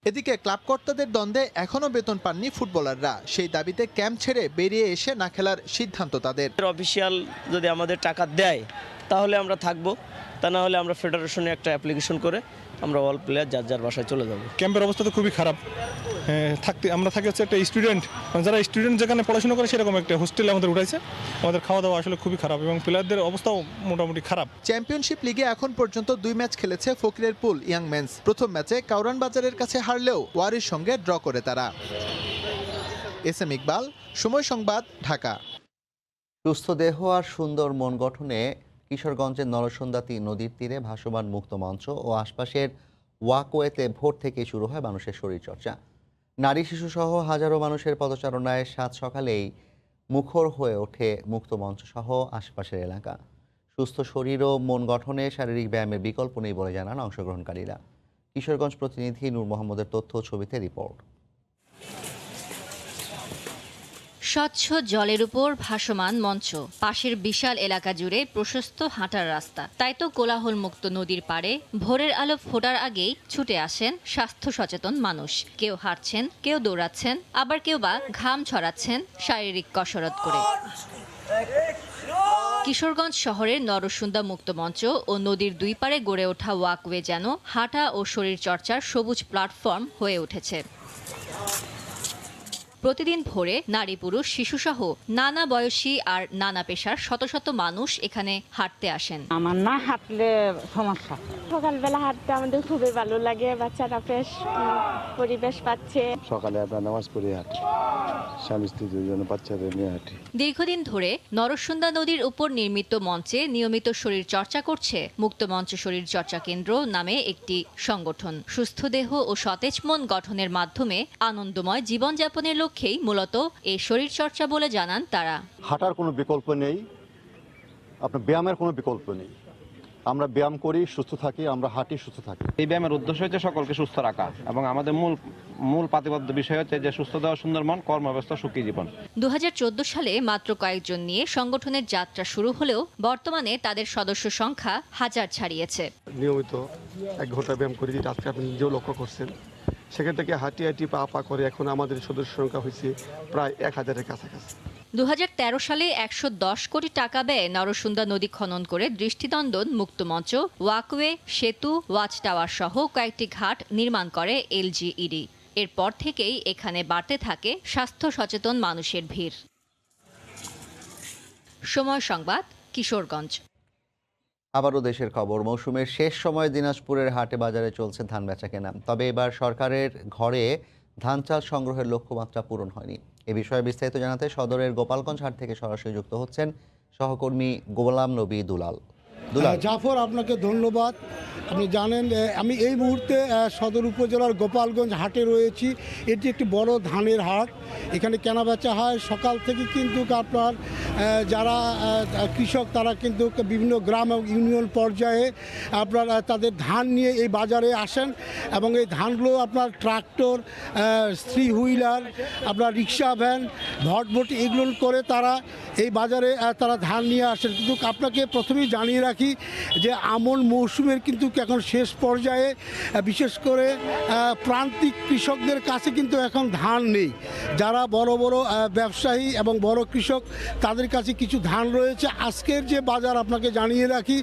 এদিকে ক্লাব কর্তাদের দ্বন্দ্বে এখনো বেতন পাননি ফুটবলাররা। সেই দাবিতে ক্যাম্প ছেড়ে বেরিয়ে এসে না খেলার সিদ্ধান্ত তাদের। অফিসিয়াল যদি আমাদের টাকা দেয় তাহলে আমরা থাকবো, তা না হলে আমরা ফেডারেশনে একটা অ্যাপ্লিকেশন করে আমরা অল প্লেয়ার যার যার বাসায় চলে যাব। ক্যাম্পের অবস্থা তো খুবই খারাপ। আমরা থাকি হচ্ছে একটা স্টুডেন্ট, যারা স্টুডেন্ট যেখানে পড়াশোনা করে সেরকম একটা হোস্টেল আমাদের উঠাইছে। আমাদের খাওয়া দাওয়া আসলে খুবই খারাপ এবং প্লেয়ারদের অবস্থাও মোটামুটি খারাপ। চ্যাম্পিয়নশিপ লিগে এখন পর্যন্ত 2 ম্যাচ খেলেছে ফকিরেরপুল ইয়াং মেন্স। প্রথম ম্যাচে কাউরান বাজারের কাছে হারলেও ওয়ারির সঙ্গে ড্র করে তারা। এসএম ইকবাল, সময় সংবাদ, ঢাকা। সুস্থ দেহ আর সুন্দর মন গঠনে কিশোরগঞ্জের নরসুন্দা নদীর তীরে ভাসমান মুক্ত মঞ্চ ও আশপাশের ওয়াকওয়েতে ভোর থেকে শুরু হয় মানুষের শরীরচর্চা। নারী শিশুসহ হাজারো মানুষের পদচারণায় সাত সকালেই মুখর হয়ে ওঠে মুক্ত মঞ্চ সহ আশপাশের এলাকা। সুস্থ শরীর ও মন গঠনে শারীরিক ব্যায়ামের বিকল্প নেই বলে জানান অংশগ্রহণকারীরা। কিশোরগঞ্জ প্রতিনিধি নূর মোহাম্মদের তথ্য ছবিতে রিপোর্ট। স্বচ্ছ জলের উপর ভাসমান মঞ্চ, পাশের বিশাল এলাকা জুড়ে প্রশস্ত হাঁটার রাস্তা। তাই তো কোলাহল মুক্ত নদীর পাড়ে ভোরের আলো ফোটার আগেই ছুটে আসেন স্বাস্থ্য সচেতন মানুষ। কেউ হাঁটছেন, কেউ দৌড়াচ্ছেন, আবার কেউ বা ঘাম ছড়াচ্ছেন শারীরিক কসরত করে। কিশোরগঞ্জ শহরের নরসুন্দা মুক্ত মঞ্চ ও নদীর 2 পাড়ে গড়ে ওঠা ওয়াকওয়ে যেন হাঁটা ও শরীর চর্চার সবুজ প্ল্যাটফর্ম হয়ে উঠেছে। প্রতিদিন ভোরে নারী পুরুষ শিশুসহ নানা বয়সী আর নানা পেশার শত শত মানুষ এখানে হাঁটতে আসেন। আমার না হাঁটলে সমস্যা। সকালবেলা হাঁটতে আমাদের খুবই ভালো লাগে, বাচ্চারা ফ্রেশ পরিবেশ পাচ্ছে। সকালে আমরা নামাজ পড়ে হাঁটি, স্বামী স্ত্রী দুজনে বাচ্চাদের নিয়ে হাঁটি। দীর্ঘদিন ধরে নরসুন্দা নদীর উপর নির্মিত মঞ্চে নিয়মিত শরীর চর্চা করছে মুক্ত মঞ্চ শরীর চর্চা কেন্দ্র নামে একটি সংগঠন। সুস্থ দেহ ও সতেজ মন গঠনের মাধ্যমে আনন্দময় জীবনযাপনের লক্ষ্যেই মূলত এই শরীর চর্চা বলে জানান তারা। হাঁটার কোনো বিকল্প নেই, আপনার ব্যায়ামের কোনো বিকল্প নেই। আমরা ব্যায়াম করি, সুস্থ থাকি, আমরা হাঁটি, সুস্থ থাকি। এই ব্যায়ামের উদ্দেশ্য হচ্ছে সকলকে সুস্থ রাখা এবং আমাদের মূল প্রতিপাদ্য বিষয় হচ্ছে যে সুস্থ দেহ সুন্দর মন, কর্মব্যস্ত সুখী জীবন। 2014 সালে মাত্র কয়েকজন নিয়ে সংগঠনের যাত্রা শুরু হলেও বর্তমানে তাদের সদস্য সংখ্যা হাজার ছাড়িয়েছে। নিয়মিত 1 ঘন্টা ব্যায়াম করি, যেটা আজকে আপনি নিজেও লক্ষ্য করছেন। সেখান থেকে হাঁটি হাঁটি পা করে এখন আমাদের সদস্য সংখ্যা হয়েছে প্রায় 1000-এর কাছাকাছি। 2013 সালে 110 কোটি টাকা ব্যয়ে নরসুন্দা নদী খনন করে দৃষ্টিনন্দন মুক্তমঞ্চ, ওয়াকওয়ে, সেতু, ওয়াচ টাওয়ার সহ কয়েকটি ঘাট নির্মাণ করে LGED। এরপর থেকেই এখানে বাড়তে থাকে স্বাস্থ্য সচেতন মানুষের ভিড়। সময় সংবাদ, কিশোরগঞ্জ। আবারও দেশের খবর। মৌসুমের শেষ সময়ে দিনাজপুরের হাটে বাজারে চলছে ধান বেচাকেনা। তবে এবার সরকারের ঘরে ধান চাল সংগ্রহের লক্ষ্যমাত্রা পূরণ হয়নি। এ বিষয়ে বিস্তারিত জানাতে সদরের গোপালগঞ্জ হাট থেকে সরাসরি যুক্ত হচ্ছেন সহকর্মী গোলাম নবী দুলাল। দুলাল। জাফর, আপনাকে ধন্যবাদ। আপনি জানেন আমি এই মুহূর্তে সদর উপজেলার গোপালগঞ্জ হাটে রয়েছি। এটি একটি বড় ধানের হাট। এখানে কেনাবেচা হয় সকাল থেকে, কিন্তু আপনার যারা কৃষক তারা কিন্তু বিভিন্ন গ্রাম এবং ইউনিয়ন পর্যায়ে আপনার তাদের ধান নিয়ে এই বাজারে আসেন এবং এই ধানগুলো আপনার ট্রাক্টর, থ্রি হুইলার, আপনার রিক্সা ভ্যান, ভটভটি এগুলো করে তারা এই বাজারে তারা ধান নিয়ে আসেন। কিন্তু আপনাকে প্রথমেই জানিয়ে রাখি যে আমন মৌসুমের কিন্তু এখন শেষ পর্যায়ে, বিশেষ করে প্রান্তিক কৃষকদের কাছে কিন্তু এখন ধান নেই। যারা বড় বড় ব্যবসায়ী এবং বড় কৃষক তাদের কাছে কিছু ধান রয়েছে। আজকের যে বাজার আপনাকে জানিয়ে রাখি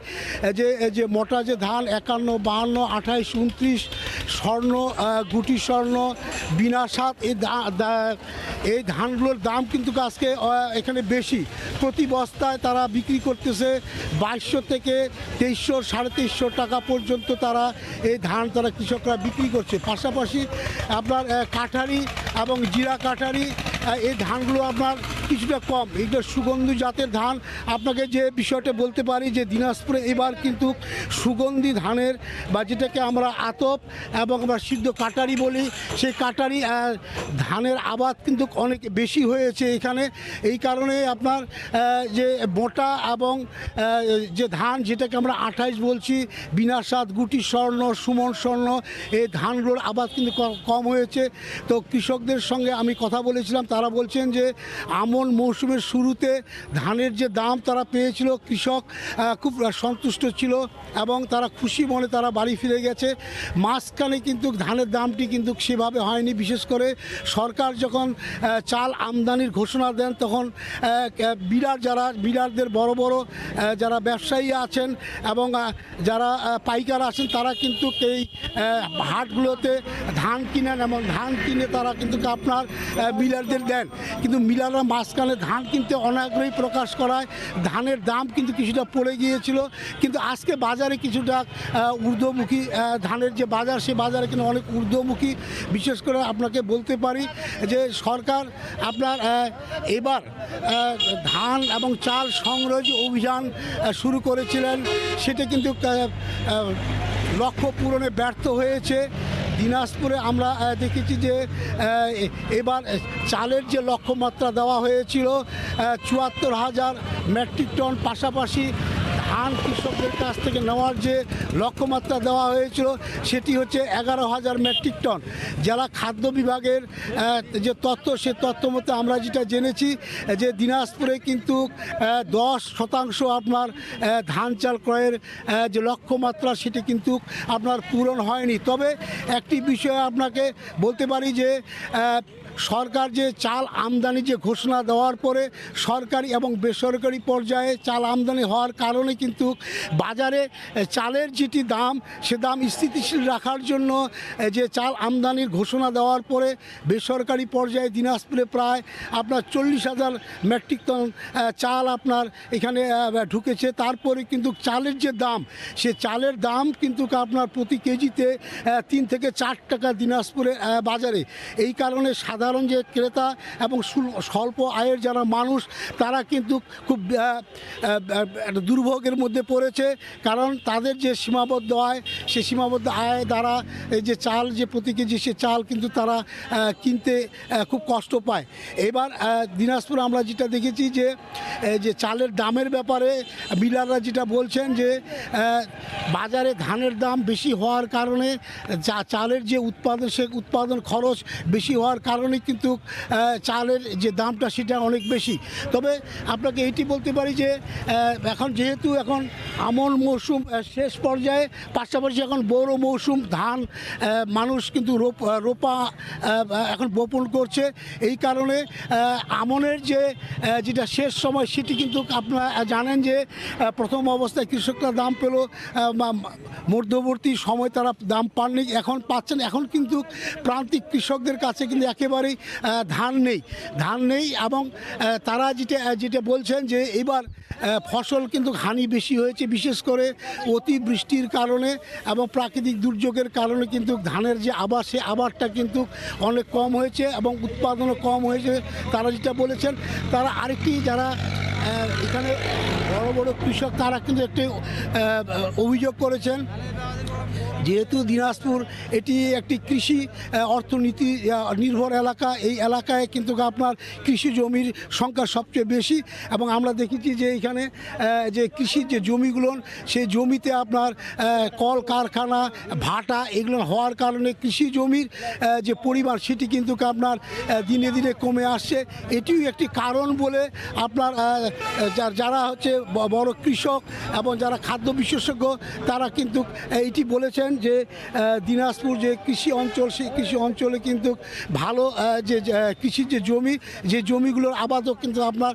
যে মোটা যে ধান 51, 52, 28, 29 স্বর্ণ, গুটি স্বর্ণ, বিনা স্বাদ, এই ধানগুলোর দাম কিন্তু আজকে এখানে বেশি। প্রতি বস্তায় তারা বিক্রি করতেছে 2200 থেকে 2300, 2350 টাকা পর্যন্ত তারা এই ধান তারা কৃষকরা বিক্রি করছে। পাশাপাশি আপনার কাঠারি এবং জিরা কাঠারি এই ধানগুলো আপনার কিছুটা কম, এইগুলো সুগন্ধি জাতের ধান। আপনাকে যে বিষয়টা বলতে পারি যে দিনাজপুরে এবার কিন্তু সুগন্ধি ধানের বা যেটাকে আমরা আতপ এবং আমরা সিদ্ধ কাটারি বলি, সেই কাটারি ধানের আবাদ কিন্তু অনেক বেশি হয়েছে এখানে। এই কারণে আপনার যে মোটা এবং যে ধান যেটাকে আমরা 28 বলছি, বিনা স্বাদ, গুটি স্বর্ণ, সুমন স্বর্ণ, এই ধানগুলোর আবাদ কিন্তু কম হয়েছে। তো কৃষকদের সঙ্গে আমি কথা বলেছিলাম, তারা বলছেন যে আমন মৌসুমের শুরুতে ধানের যে দাম তারা পেয়েছিল, কৃষক খুব সন্তুষ্ট ছিল এবং তারা খুশি মনে তারা বাড়ি ফিরে গেছে। মাঝখানে কিন্তু ধানের দামটি কিন্তু সেভাবে হয়নি। বিশেষ করে সরকার যখন চাল আমদানির ঘোষণা দেন তখন বিরারদের বড় বড় যারা ব্যবসায়ী আছেন এবং যারা পাইকার আছেন তারা কিন্তু এই হাটগুলোতে ধান কিনেন এবং ধান কিনে তারা কিন্তু আপনার মিলারদের দেন। কিন্তু মিলাররা মাঝখানে ধান কিনতে অনাগ্রহী প্রকাশ করায় ধানের দাম কিন্তু কিছুটা পড়ে গিয়েছিল। কিন্তু আজকে বাজারে কিছুটা ঊর্ধ্বমুখী, ধানের যে বাজার সে বাজারে কিন্তু অনেক ঊর্ধ্বমুখী। বিশেষ করে আপনাকে বলতে পারি যে সরকার আপনার এবার ধান এবং চাল সংগ্রহ যে অভিযান শুরু করেছিলেন সেটা কিন্তু লক্ষ্য পূরণে ব্যর্থ হয়েছে। দিনাজপুরে আমরা দেখেছি যে এবার চালের যে লক্ষ্যমাত্রা দেওয়া হয়েছিল ৭৪,০০০ মেট্রিক টন, পাশাপাশি ধান কৃষকদের কাছ থেকে নেওয়ার যে লক্ষ্যমাত্রা দেওয়া হয়েছিল সেটি হচ্ছে 11,০০০ মেট্রিক টন। জেলা খাদ্য বিভাগের যে তথ্য, সে তথ্য মতো আমরা যেটা জেনেছি যে দিনাজপুরে কিন্তু 10% আপনার ধান চাল ক্রয়ের যে লক্ষ্যমাত্রা সেটি কিন্তু আপনার পূরণ হয়নি। তবে একটি বিষয়ে আপনাকে বলতে পারি যে সরকার যে চাল আমদানি যে ঘোষণা দেওয়ার পরে সরকারি এবং বেসরকারি পর্যায়ে চাল আমদানি হওয়ার কারণে কিন্তু বাজারে চালের যেটি দাম সে দাম স্থিতিশীল রাখার জন্য যে চাল আমদানির ঘোষণা দেওয়ার পরে বেসরকারি পর্যায়ে দিনাজপুরে প্রায় আপনার 40,000 মেট্রিক টন চাল আপনার এখানে ঢুকেছে। তারপরে কিন্তু চালের যে দাম, সে চালের দাম কিন্তু আপনার প্রতি কেজিতে 3 থেকে 4 টাকা দিনাজপুরে বাজারে। এই কারণে সাধারণ যে ক্রেতা এবং স্বল্প আয়ের যারা মানুষ তারা কিন্তু খুব দুর্ভোগের মধ্যে পড়েছে, কারণ তাদের যে সীমাবদ্ধ আয়, সে সীমাবদ্ধ আয় দ্বারা এই যে চাল যে প্রতি কেজি সে চাল কিন্তু তারা কিনতে খুব কষ্ট পায়। এবার দিনাজপুরে আমরা যেটা দেখেছি যে চালের দামের ব্যাপারে মিলাররা যেটা বলছেন যে বাজারে ধানের দাম বেশি হওয়ার কারণে চালের যে উৎপাদন, সে উৎপাদন খরচ বেশি হওয়ার কারণে কিন্তু চালের যে দামটা সেটা অনেক বেশি। তবে আপনাকে এটি বলতে পারি যে এখন যেহেতু এখন আমন মৌসুম শেষ পর্যায়ে, পাশাপাশি এখন বড় মৌসুম, ধান মানুষ কিন্তু রোপা এখন বপন করছে। এই কারণে আমনের যেটা শেষ সময় সেটি কিন্তু আপনারা জানেন যে প্রথম অবস্থায় কৃষকরা দাম পেল, মধ্যবর্তী সময় তারা দাম পাননি, এখন পাচ্ছেন। এখন কিন্তু প্রান্তিক কৃষকদের কাছে কিন্তু একেবারেই ধান নেই এবং তারা যেটা বলছেন যে এবার ফসল কিন্তু হানি বেশি হয়েছে, বিশেষ করে অতিবৃষ্টির কারণে এবং প্রাকৃতিক দুর্যোগের কারণে কিন্তু ধানের যে আবাদ সে আবাদটা কিন্তু অনেক কম হয়েছে এবং উৎপাদনও কম হয়েছে। তারা যেটা বলেছেন, তারা আরেকটি যারা এখানে বড় বড় কৃষক তারা কিন্তু একটি অভিযোগ করেছেন, যেহেতু দিনাজপুর এটি একটি কৃষি অর্থনীতি নির্ভর এলাকা, এই এলাকায় কিন্তু আপনার কৃষি জমির সংখ্যা সবচেয়ে বেশি এবং আমরা দেখেছি যে এখানে যে কৃষির যে জমিগুলো সেই জমিতে আপনার কল কারখানা ভাটা এগুলো হওয়ার কারণে কৃষি জমির যে পরিমাণ সেটি কিন্তু আপনার দিনে দিনে কমে আসছে। এটিও একটি কারণ বলে আপনার যারা হচ্ছে বড় কৃষক এবং যারা খাদ্য বিশেষজ্ঞ তারা কিন্তু এটি বলেছেন যে দিনাজপুর যে কৃষি অঞ্চল সেই কৃষি অঞ্চলে কিন্তু ভালো যে কৃষির যে জমি যে জমিগুলোর আবাদও কিন্তু আপনার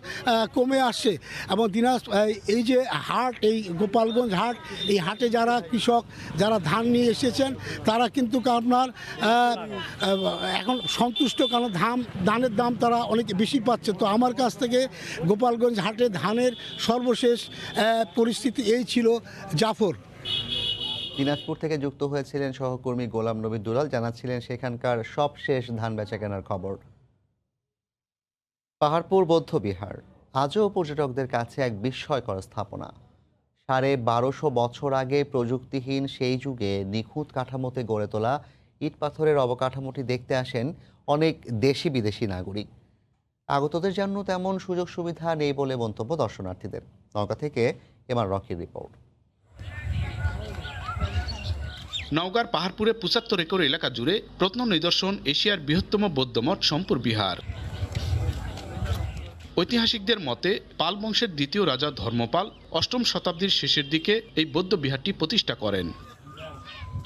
কমে আসছে এবং এই যে হাট এই গোপালগঞ্জ হাট এই হাটে যারা কৃষক যারা ধান নিয়ে এসেছেন তারা কিন্তু আপনার এখন সন্তুষ্ট, কারণ ধানের দাম তারা অনেক বেশি পাচ্ছে। তো আমার কাছ থেকে গোপালগঞ্জ হাটে ধানের সর্বশেষ পরিস্থিতি এই ছিল। জাফর। দিনাজপুর থেকে যুক্ত হয়েছিলেন সহকর্মী গোলাম নবী দুলাল, জানাচ্ছিলেন সেখানকার সবশেষ ধান বেচা কেনার খবর। পাহাড়পুর বৌদ্ধবিহার আজও পর্যটকদের কাছে এক বিস্ময়কর স্থাপনা। 1250 বছর আগে প্রযুক্তিহীন সেই যুগে নিখুঁত কাঠামোতে গড়ে তোলা ইট পাথরের অবকাঠামোটি দেখতে আসেন অনেক দেশি বিদেশি নাগরিক। আগতদের জন্য তেমন সুযোগ সুবিধা নেই বলে মন্তব্য দর্শনার্থীদের। নওগাঁ থেকে এমআর রকির রিপোর্ট। নওগাঁর পাহাড়পুরে 75 একর এলাকা জুড়ে প্রত্ন নিদর্শন এশিয়ার বৃহত্তম বৌদ্ধমঠ সম্পুর বিহার। ঐতিহাসিকদের মতে পাল বংশের দ্বিতীয় রাজা ধর্মপাল 8ম শতাব্দীর শেষের দিকে এই বৌদ্ধ বিহারটি প্রতিষ্ঠা করেন।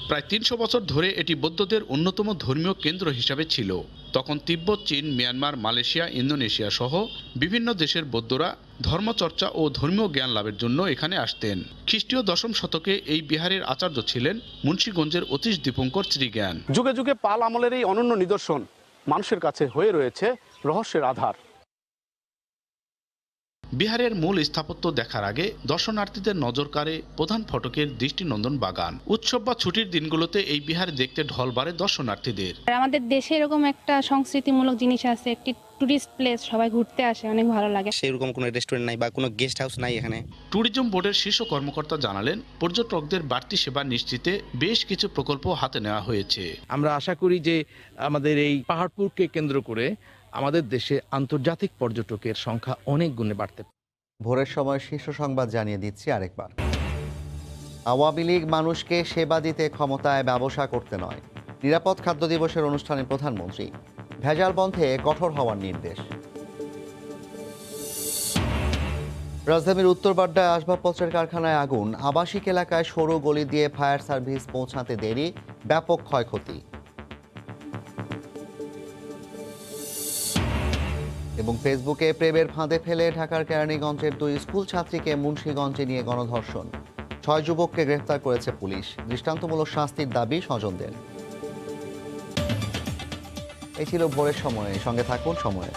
প্রায় 300 বছর ধরে এটি বৌদ্ধদের অন্যতম ধর্মীয় কেন্দ্র হিসাবে ছিল। তখন তিব্বত, চীন, মিয়ানমার, মালয়েশিয়া, ইন্দোনেশিয়া সহ বিভিন্ন দেশের বৌদ্ধরা ধর্মচর্চা ও ধর্মীয় জ্ঞান লাভের জন্য এখানে আসতেন। খ্রিস্টীয় 10ম শতকে এই বিহারের আচার্য ছিলেন মুন্সীগঞ্জের অতীশ দীপঙ্কর শ্রীজ্ঞান। যুগে যুগে পাল আমলের এই অনন্য নিদর্শন মানুষের কাছে হয়ে রয়েছে রহস্যের আধার। বিহারের মূল স্থাপত্য দেখার আগে দর্শনার্থীদের নজর কাড়ে প্রধান ফটকের দৃষ্টিনন্দন বাগান। উৎসব বা ছুটির দিনগুলোতে এই বিহার দেখতে ঢল বাড়ে দর্শনার্থীদের। আমাদের দেশে এরকম একটা সংস্কৃতিমূলক জিনিস আছে, একটি টুরিস্ট প্লেস, সবাই ঘুরতে আসে, অনেক ভালো লাগে। সেরকম কোনো রেস্টুরেন্ট নাই বা কোনো গেস্ট হাউস নাই এখানে। ট্যুরিজম বোর্ডের শীর্ষ কর্মকর্তা জানালেন, পর্যটকদের বাড়তি সেবা নিশ্চিতে বেশ কিছু প্রকল্প হাতে নেওয়া হয়েছে। আমরা আশা করি যে আমাদের এই পাহাড়পুরকে কেন্দ্র করে আমাদের দেশে আন্তর্জাতিক পর্যটকের সংখ্যা অনেক গুণে বাড়তে। ভোরের সময় শীর্ষ সংবাদ জানিয়ে দিচ্ছি আরেকবার। আওয়ামী লীগ মানুষকে সেবা দিতে ক্ষমতায় ব্যবসা করতে নয়, নিরাপদ খাদ্য দিবসের অনুষ্ঠানে প্রধানমন্ত্রী। ভেজাল বন্ধে কঠোর হওয়ার নির্দেশ। রাজধানীর উত্তরবাড্ডায় আসবাবপত্রের কারখানায় আগুন, আবাসিক এলাকায় সরু গলি দিয়ে ফায়ার সার্ভিস পৌঁছাতে দেরি, ব্যাপক ক্ষয়ক্ষতি। এবং ফেসবুকে প্রেমের ফাঁদে ফেলে ঢাকার কেরানীগঞ্জের 2 স্কুল ছাত্রীকে মুন্সিগঞ্জে নিয়ে গণধর্ষণ। 6 যুবককে গ্রেফতার করেছে পুলিশ। দৃষ্টান্তমূলক শাস্তির দাবি স্বজনদের। এই ছিল ভোরের সময়। সঙ্গে থাকুন সময়ে।